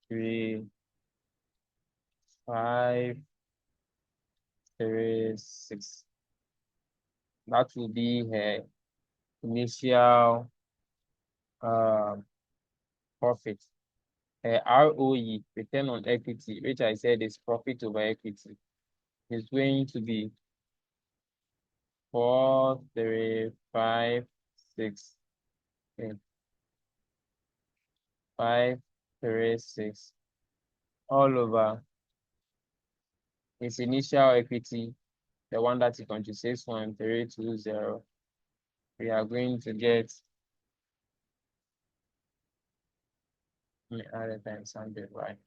[SPEAKER 1] 3, 5, 3, 6. That will be her initial profit. Her ROE, return on equity, which I said is profit over equity, is going to be 4, 3, 5, 6, 5, 3, 6, all over its initial equity, the one that is going to 61320. We are going to get other times 100, right?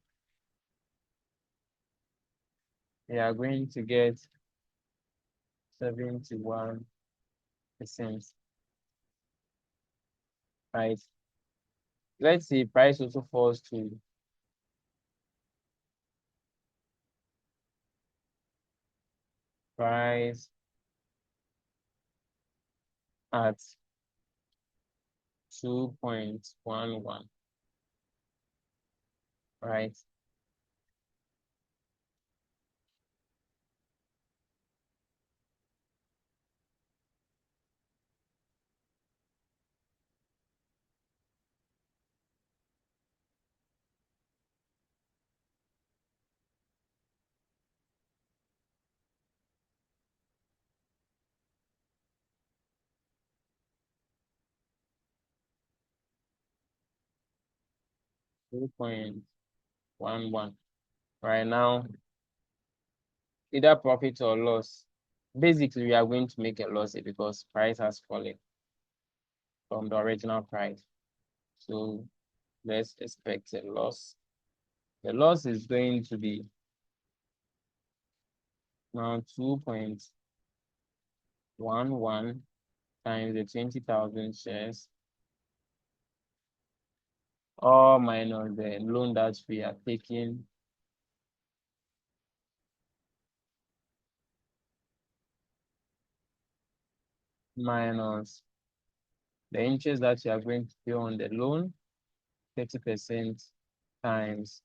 [SPEAKER 1] We are going to get 71%, right? Let's see, price also falls to price at 2.11, right? 2.11. Right now, either profit or loss. Basically, we are going to make a loss because price has fallen from the original price. So let's expect a loss. The loss is going to be now 2.11 times the 20,000 shares, or minus the loan that we are taking, minus the interest that you are going to pay on the loan, 30% times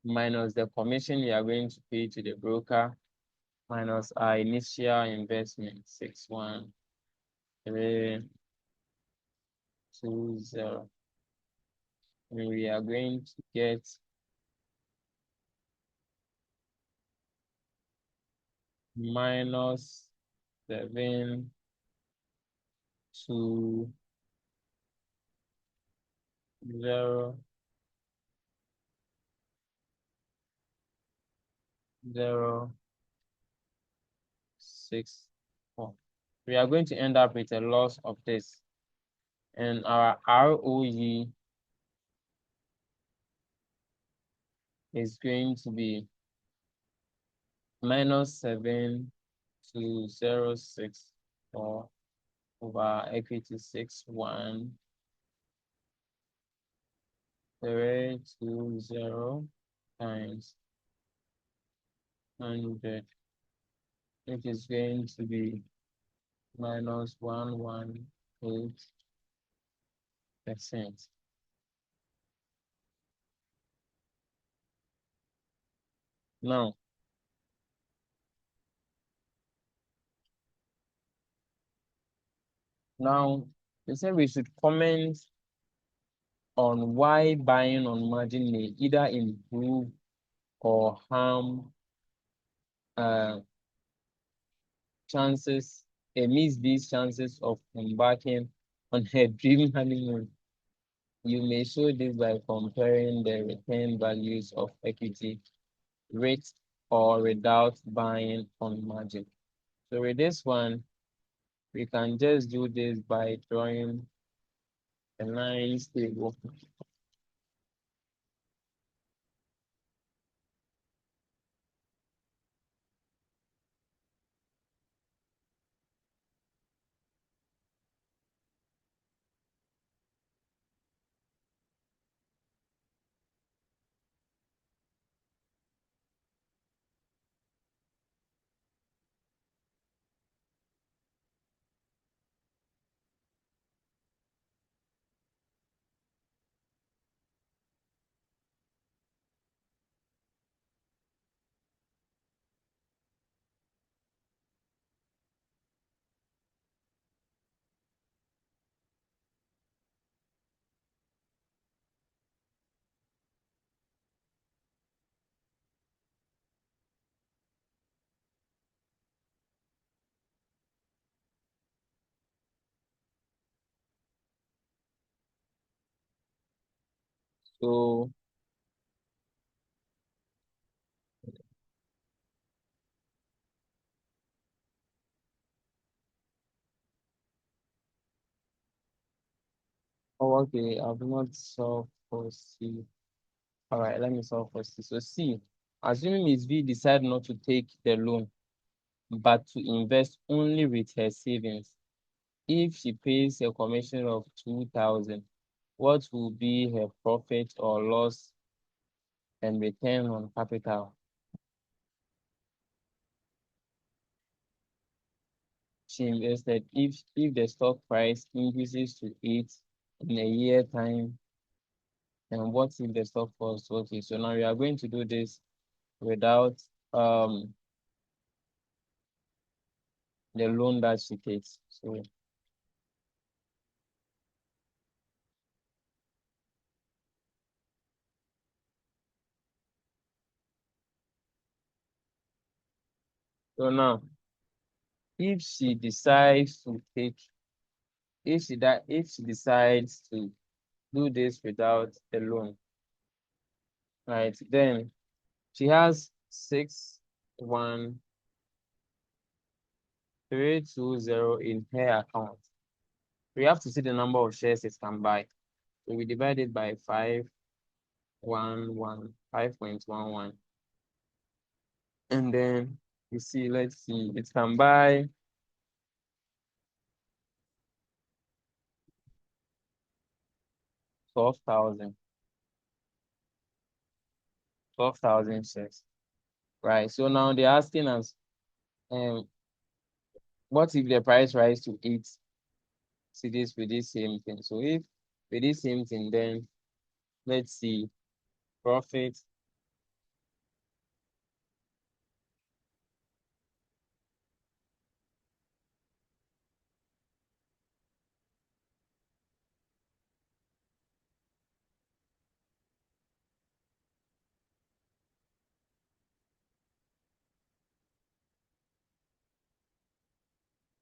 [SPEAKER 1] minus the commission you are going to pay to the broker, minus our initial investment, 61320. And we are going to get minus 720,064. We are going to end up with a loss of this. And our ROE is going to be minus 72064 over equity 61320 times 100, which is going to be minus 118%. Now, they said we should comment on why buying on margin may either improve or harm chances, amidst these chances of embarking on a dream honeymoon. You may show this by comparing the return values of equity with or without buying on margin. So with this one, we can just do this by drawing a nice table. So oh, okay, I've not solved for C. All right, let me solve for C. So C, assuming Miss V decide not to take the loan, but to invest only with her savings. If she pays a commission of 2,000, what will be her profit or loss and return on capital? She invested. If the stock price increases to 8 in a year time, and what if the stock falls? Okay, so now we are going to do this without um the loan that she takes. So now if she decides to take if she decides to do this without a loan, right, then she has 61320 in her account. We have to see the number of shares it can buy. So we divide it by 5.11. And then you see, let's see, it can buy 12,000, 12,000 shares. Right. So now they're asking us, um, what if the price rise to 8? See this with this same thing. So if with this same thing, then let's see, profit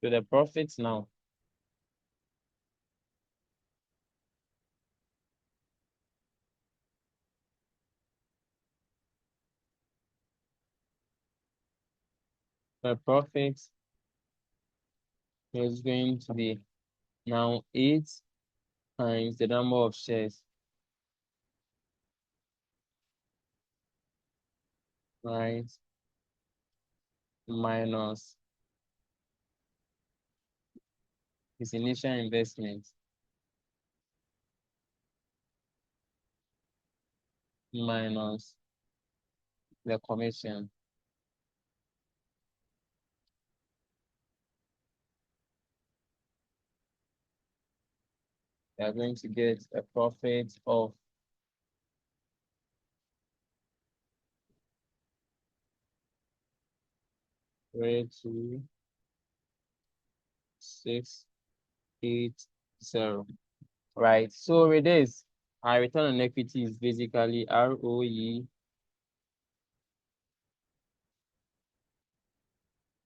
[SPEAKER 1] to the profits now. The profit is going to be now 8 times the number of shares, right? Minus his initial investment, minus the commission. We are going to get a profit of 32,680. Right. So with this, our return on equity is basically ROE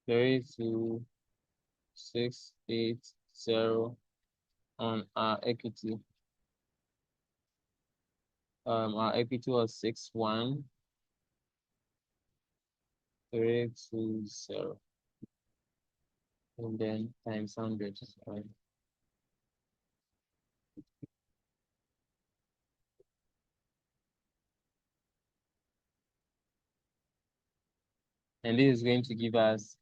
[SPEAKER 1] 32,680 on our equity. Our equity was 61. 320 and then times 100, right? And this is going to give us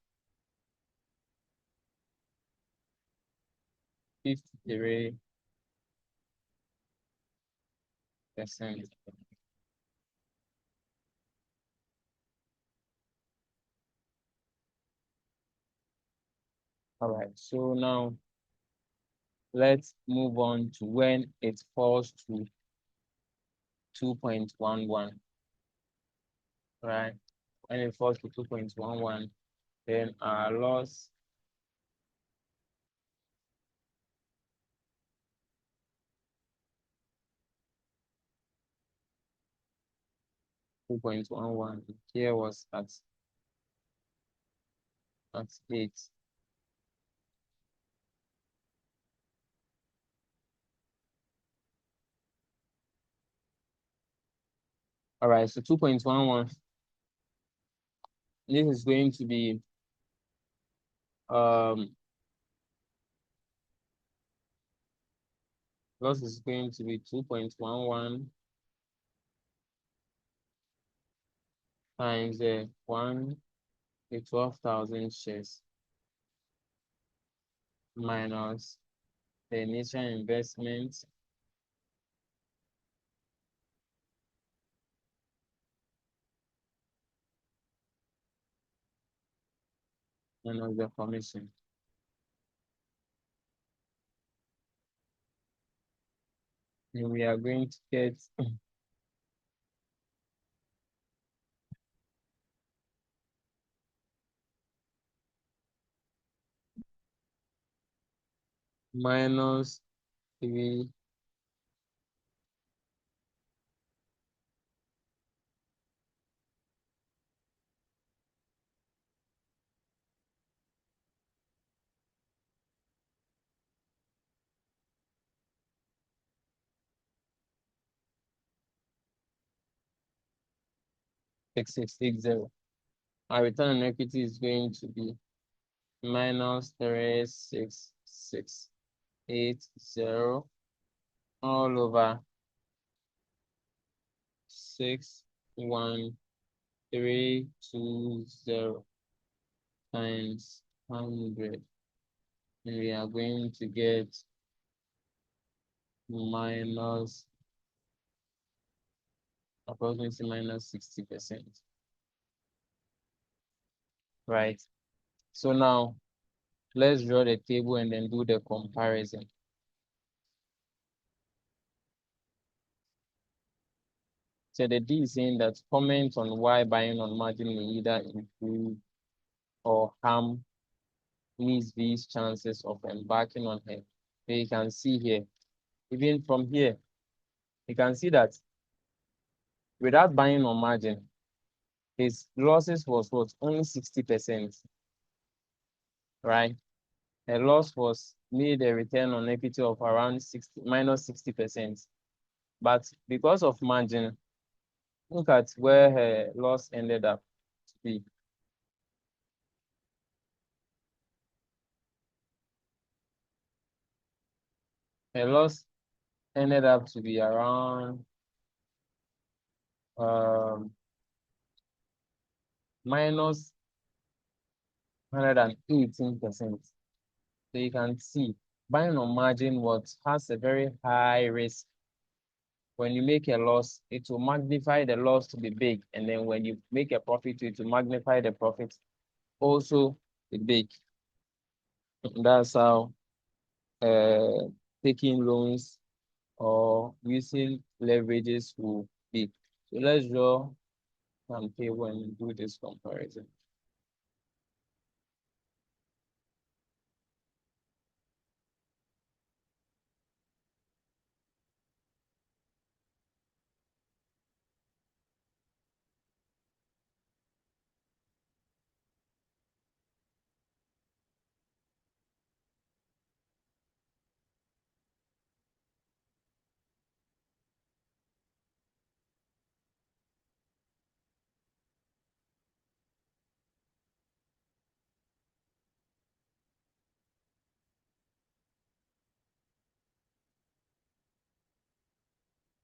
[SPEAKER 1] 53%. All right, so now let's move on to when it falls to 2.11, right? When it falls to 2.11, then our loss 2.11 here was at 8. All right, so 2.11, this is going to be loss is going to be 2.11 times the 12,000 shares minus the initial investment minus the commission. And we are going to get minus 3 6660. Our return on equity is going to be minus 36680 all over 61320 times 100. And we are going to get minus approximately minus 60%. Right. So now let's draw the table and then do the comparison. So the D is saying that comment on why buying on margin may either improve or harm Miss V's chances of embarking on her. So you can see here, even from here, you can see that without buying on margin, his losses was what? Only 60%, right? A loss was made a return on equity of around 60 minus 60%. But because of margin, look at where her loss ended up to be. Her loss ended up to be around minus 118%. So you can see buying on margin what has a very high risk. When you make a loss, it will magnify the loss to be big. And then when you make a profit, it will magnify the profit also be big. That's how taking loans or using leverages will be. So let's draw some table and do this comparison.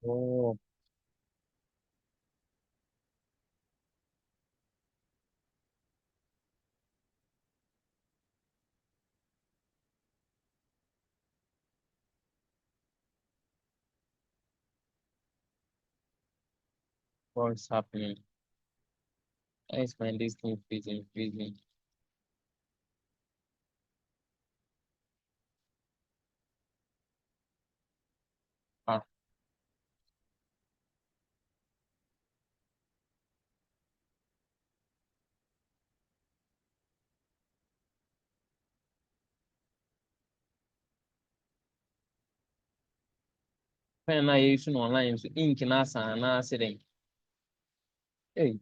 [SPEAKER 1] Oh, what's happening? I find this thing freezing. Ah, pen na use no online so ink na asa na sitting. Hey,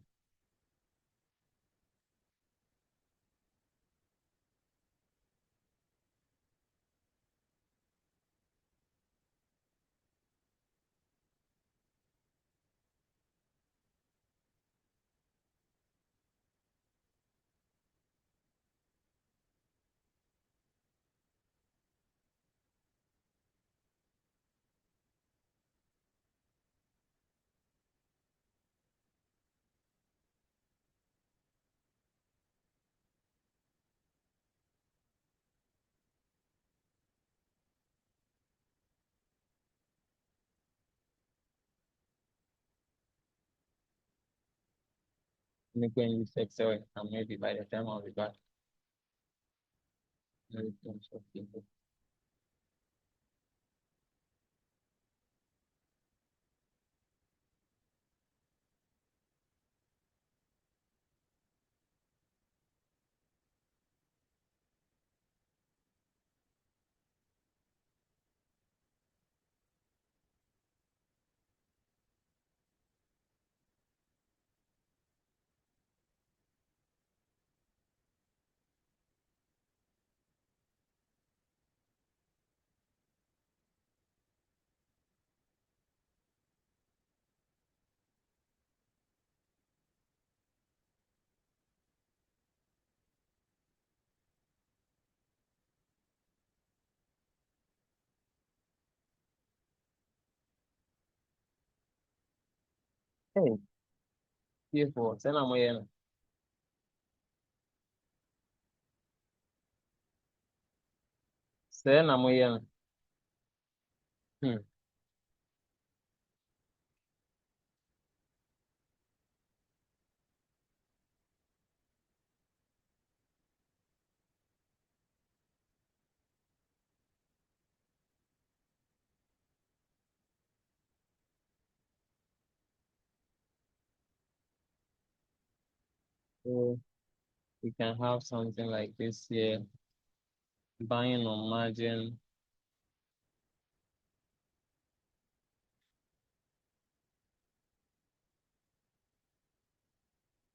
[SPEAKER 1] me go and use Excel and maybe by the time I'll be back, everything's okay. Hey, beautiful. Send I'm here. Send I'm here. Hmm. So we can have something like this here. Buying on margin,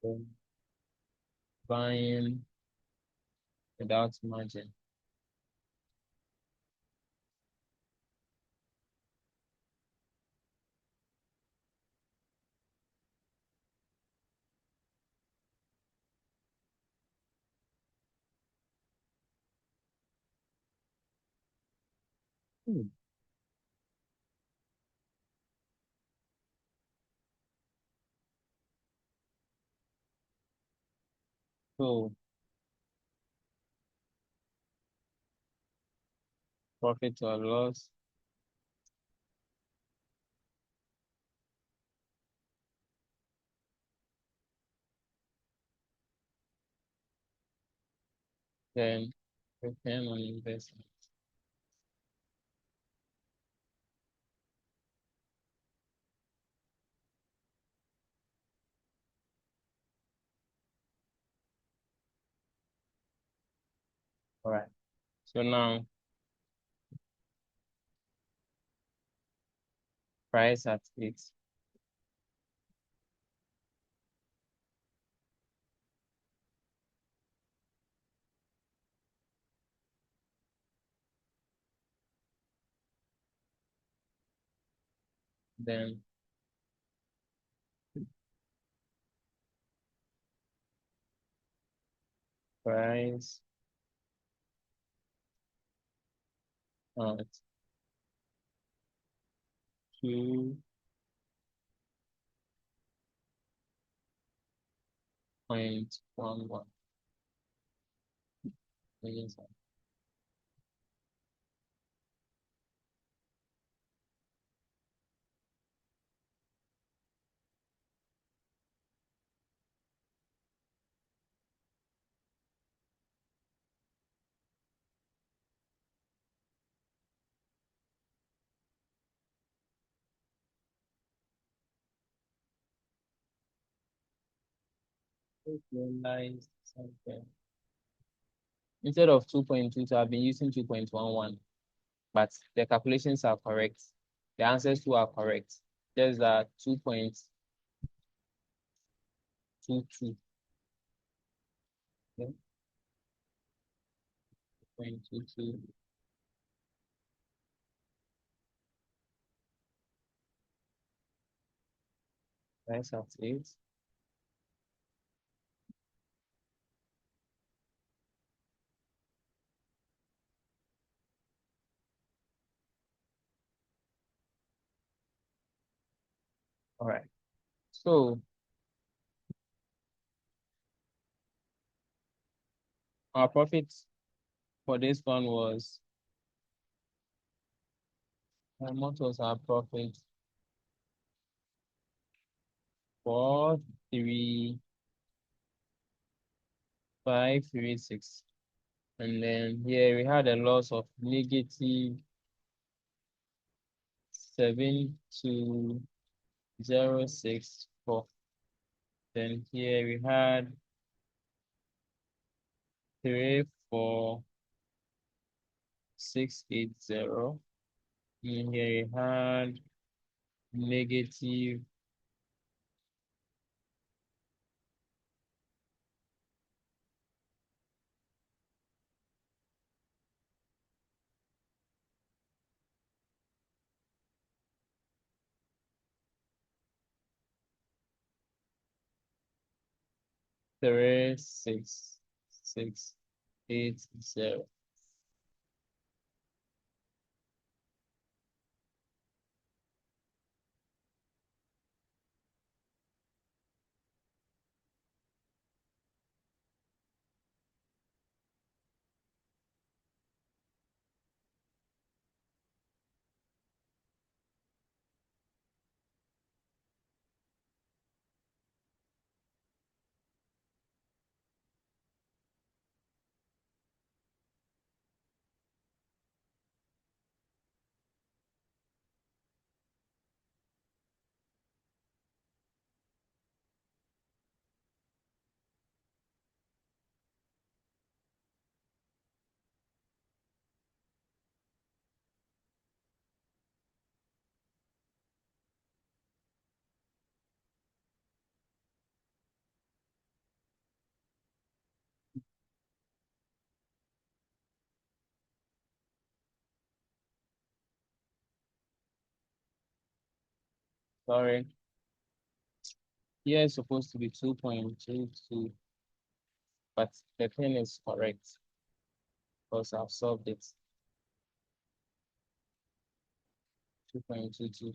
[SPEAKER 1] um, buying without margin. Hmm. So profit or loss, then return on investment. All right. So now price at it, then price at 2. 2.11. Yes. Realize something. Instead of 2.22, I've been using 2.11, but the calculations are correct. The answers too are correct. There's a 2.22. Okay? 2.22. Nice at 8. All right. So our profit for this one was, what was our profit? 4,3,536. And then here we had a loss of negative 72064. Then here we had 34680. And here we had negative 36680. 2. Sorry. Here is supposed to be 2.22, but the thing is correct because I've solved it. 2.22.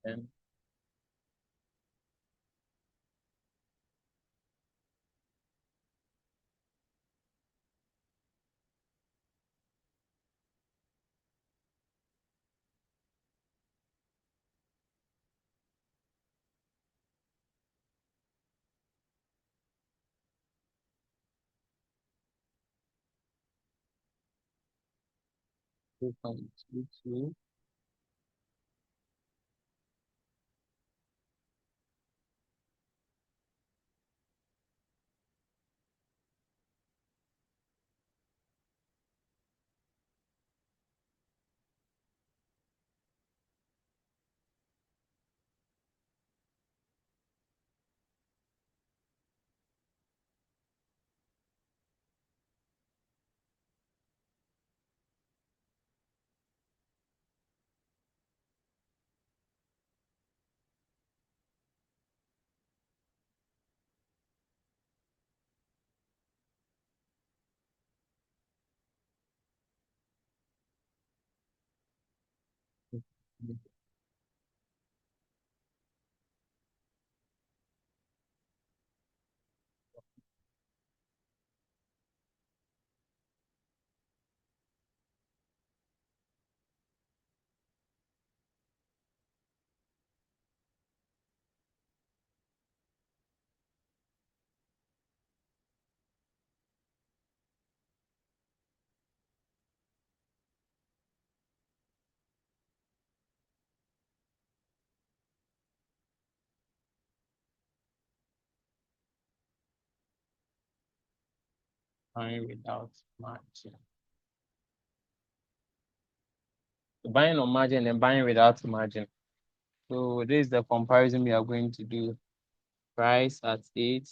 [SPEAKER 1] And 2.22. Buying without margin. Buying on margin and buying without margin. So this is the comparison we are going to do. Price at 8.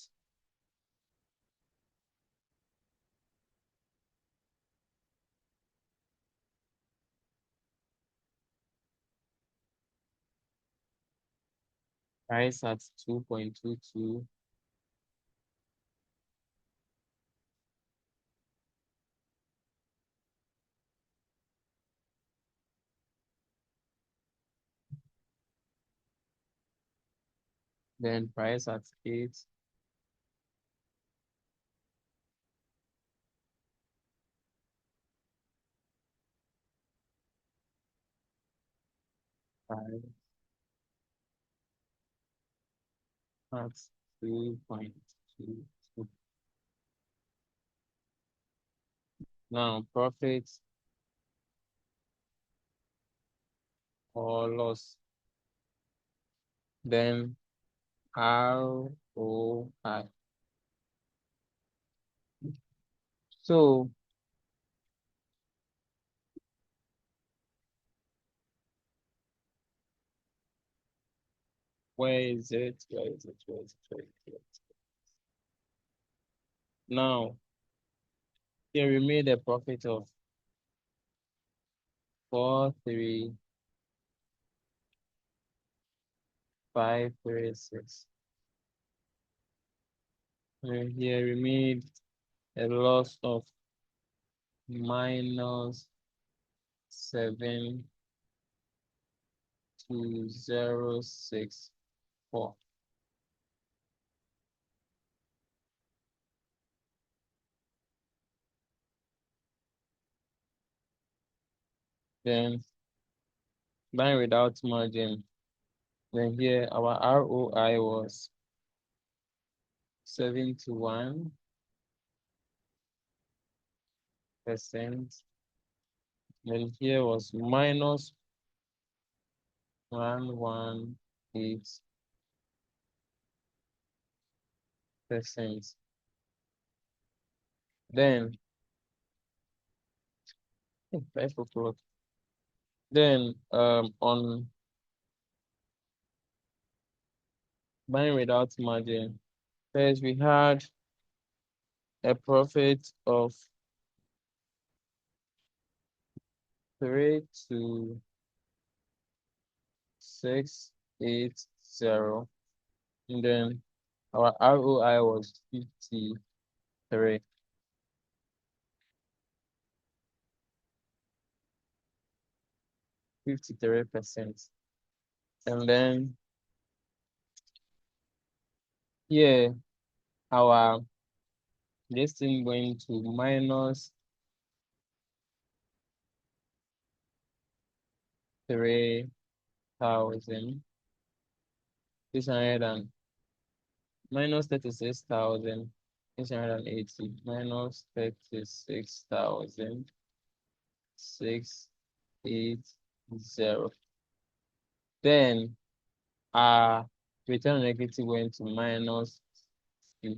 [SPEAKER 1] Price at 2.22. Then price at 8. Price at 2.22. Now profit or loss. Then ROI. So where is it? Where is it? Where is it? Where is it? Now, here we made a profit of 4,3,536. And here we made a loss of minus 7,2064. Then buying without margin. Then here our ROI was 71%. Then here was minus 118%. Then 5 o'clock. Then on buying without margin, first we had a profit of 32680. And then our ROI was 53. 53%. And then here our this thing going to minus 3,600 and minus 36,680 minus 36,680. Then return on equity went to minus 2%.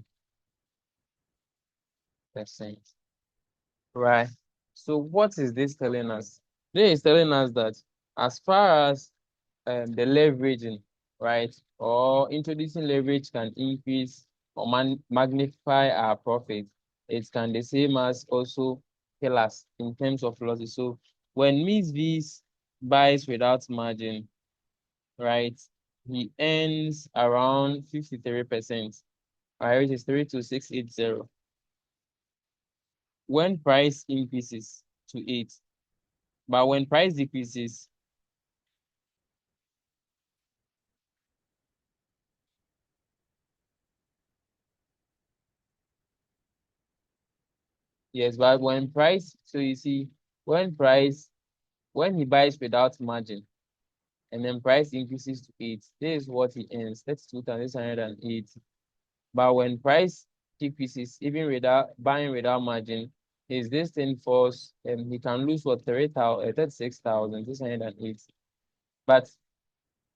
[SPEAKER 1] Right. So what is this telling us? This is telling us that as far as the leveraging, right, or introducing leverage can increase or magnify our profit, it can the same as also kill us in terms of losses. So when Miss V's buys without margin, right, he earns around 53%, right, which is 32680. When price increases to 8, but when price decreases, Yes, but when price, so you see, when price, when he buys without margin, and then price increases to 8, this is what he earns. That's 2,680. But when price decreases, even without buying without margin, his this thing falls, and he can lose for 36,680. But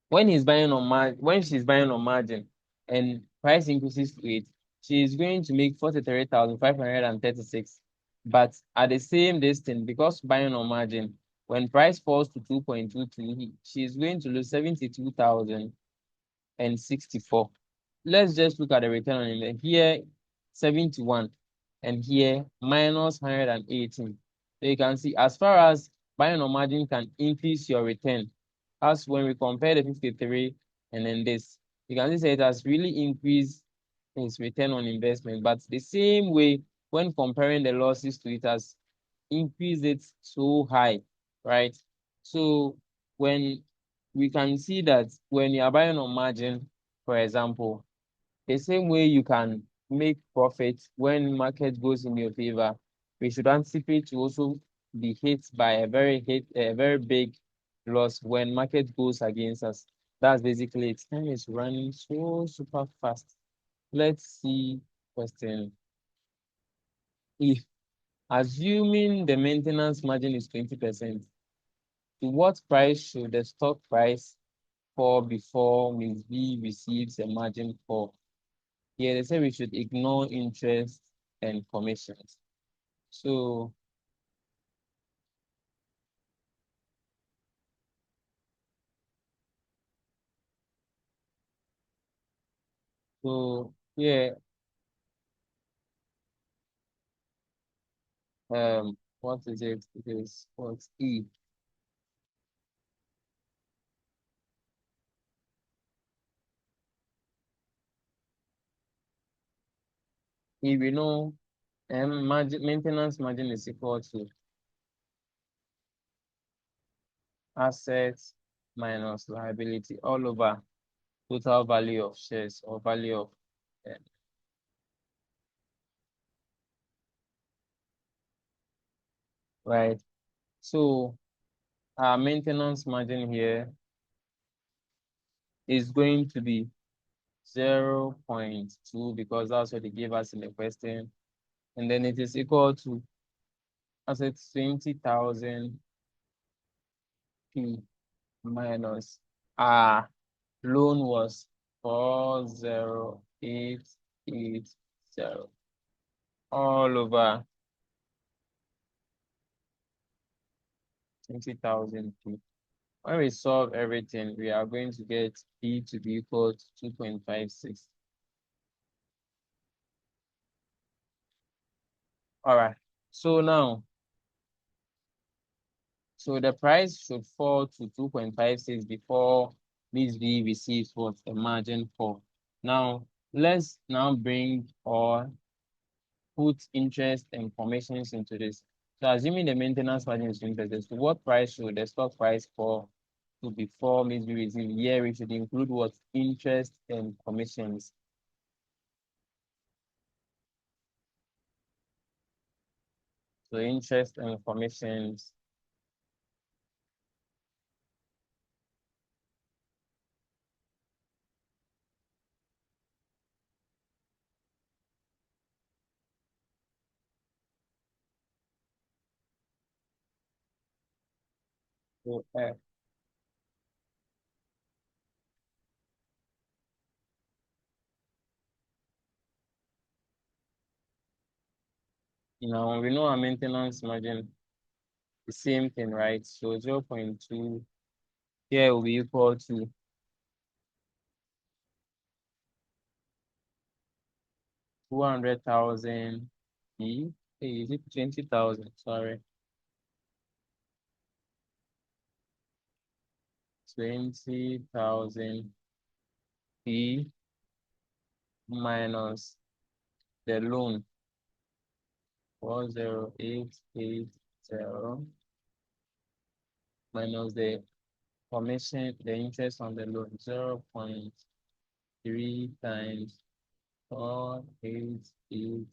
[SPEAKER 1] when he's buying on when she's buying on margin and price increases to 8, she is going to make 43,536. But at the same distance, because buying on margin, when price falls to 2.22, she is going to lose 72,064. Let's just look at the return on investment. Here, 71, and here, minus 118. So you can see, as far as buying on margin can increase your return, as when we compare the 53 and then this, you can see it has really increased its return on investment. But the same way, when comparing the losses to it, has increased it so high, right? So when we can see that when you are buying on margin, for example, the same way you can make profit when market goes in your favor, we should anticipate to also be hit by a very big loss when market goes against us. That's basically it. Time is running so super fast. Let's see question. If assuming the maintenance margin is 20%, to what price should the stock price fall before Ms. B receives a margin for? Yeah, they say we should ignore interest and commissions. So, yeah, what is it? It is what's E. E, we know margin, maintenance margin is equal to assets minus liability all over total value of shares or value of uh, right. So our maintenance margin here is going to be 0.2 because that's what they gave us in the question. And then it is equal to assets 20,000 P minus our loan was 40880 all over 20,000 P. When we solve everything, we are going to get P to be equal to 2.56. All right. So now, so the price should fall to 2.56 before Miss B receives what a margin for. Now, let's now bring or put interest and commissions into this. So assuming the maintenance margin is 20%, so what price should the stock price fall to before Miss B receives? Here we should include what interest and commissions. So interest and commissions. So we know our maintenance margin, the same thing, right? So 0.2 here will be equal to 200,000 P. Hey, is it 20,000? Sorry, 20,000 P minus the loan 40880 minus the commission, the interest on the loan 0.3 times 488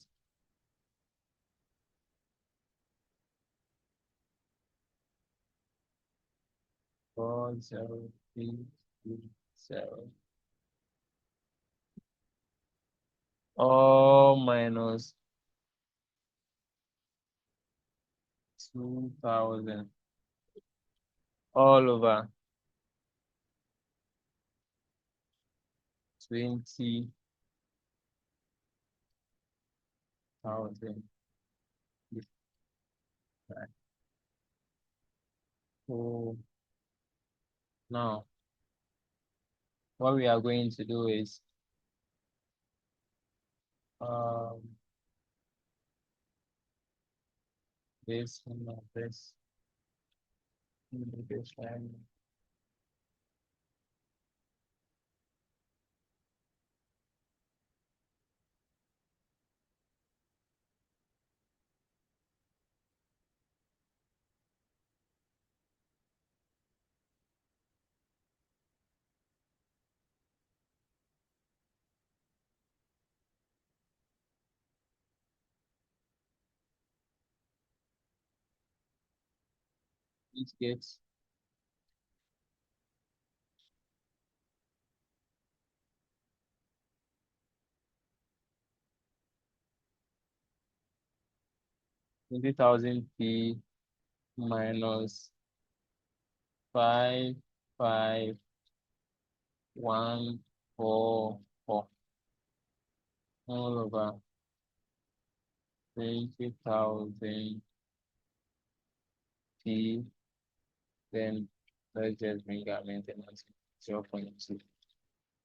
[SPEAKER 1] 40327. All minus 2,000 all over 20,000. Right. So now what we are going to do is um this and this and 20,000 P minus 55144 all over 20,000 P. Then let's just bring our maintenance 0.2.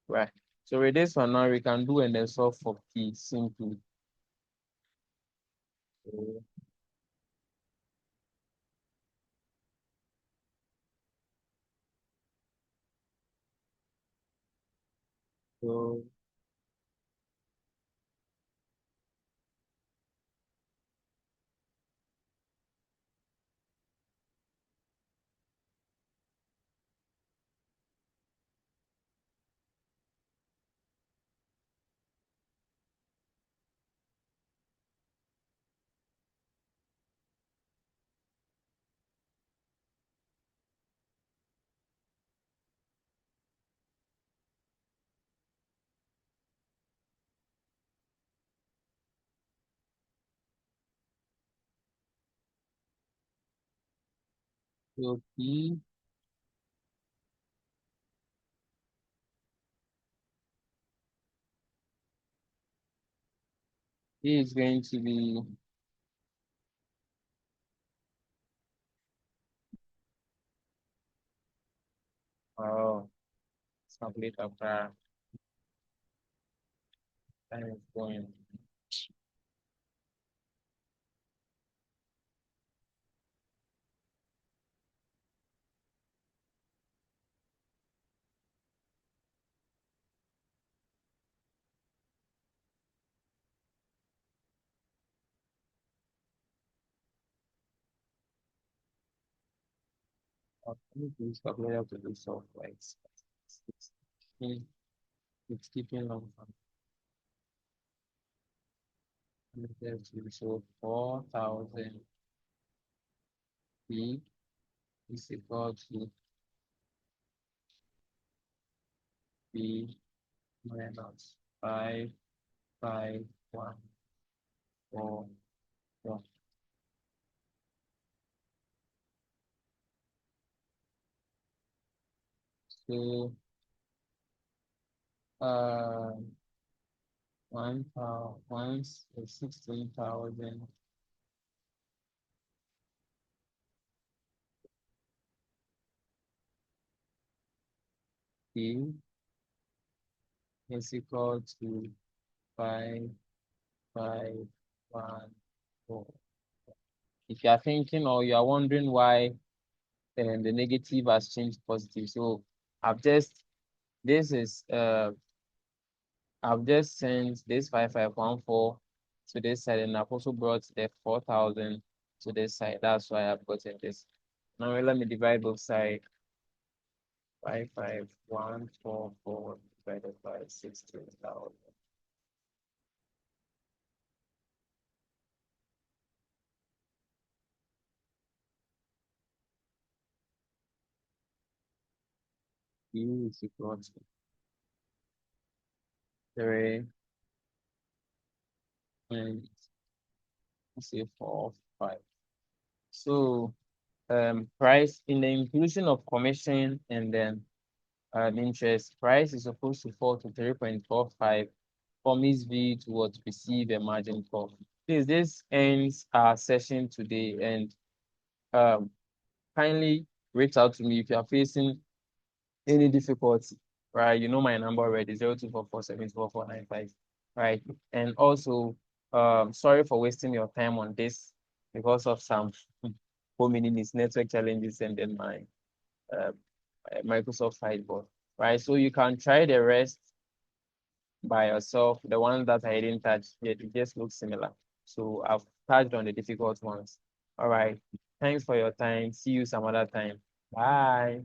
[SPEAKER 1] Right. So with this one now we can do and then solve for P simply. So, so so P is going to be complete after time is going. Let me use calculator to do solve like 16. It's keeping long. So 4,000 P is equal to P minus 55144. So 16,000 P is equal to 55144. If you are thinking or you are wondering why the negative has changed positive, so I've just this is I've just sent this 5514 to this side, and I've also brought the 4,000 to this side. That's why I've gotten this. Now let me divide both sides. 55144 divided by 16,000. E is equal to 3 and let's say 4, 5. So price in the inclusion of commission and then interest, price is supposed to fall to 3.45 for Miss V to what receive a margin call. Please, this ends our session today, and um kindly reach out to me if you are facing any difficulty, right? You know my number already, 0244744495, right? And also, sorry for wasting your time on this because of some 4 minutes network challenges and then my uh, Microsoft Sideboard, right? So you can try the rest by yourself. The ones that I didn't touch yet, it just looks similar. So I've touched on the difficult ones. All right. Thanks for your time. See you some other time. Bye.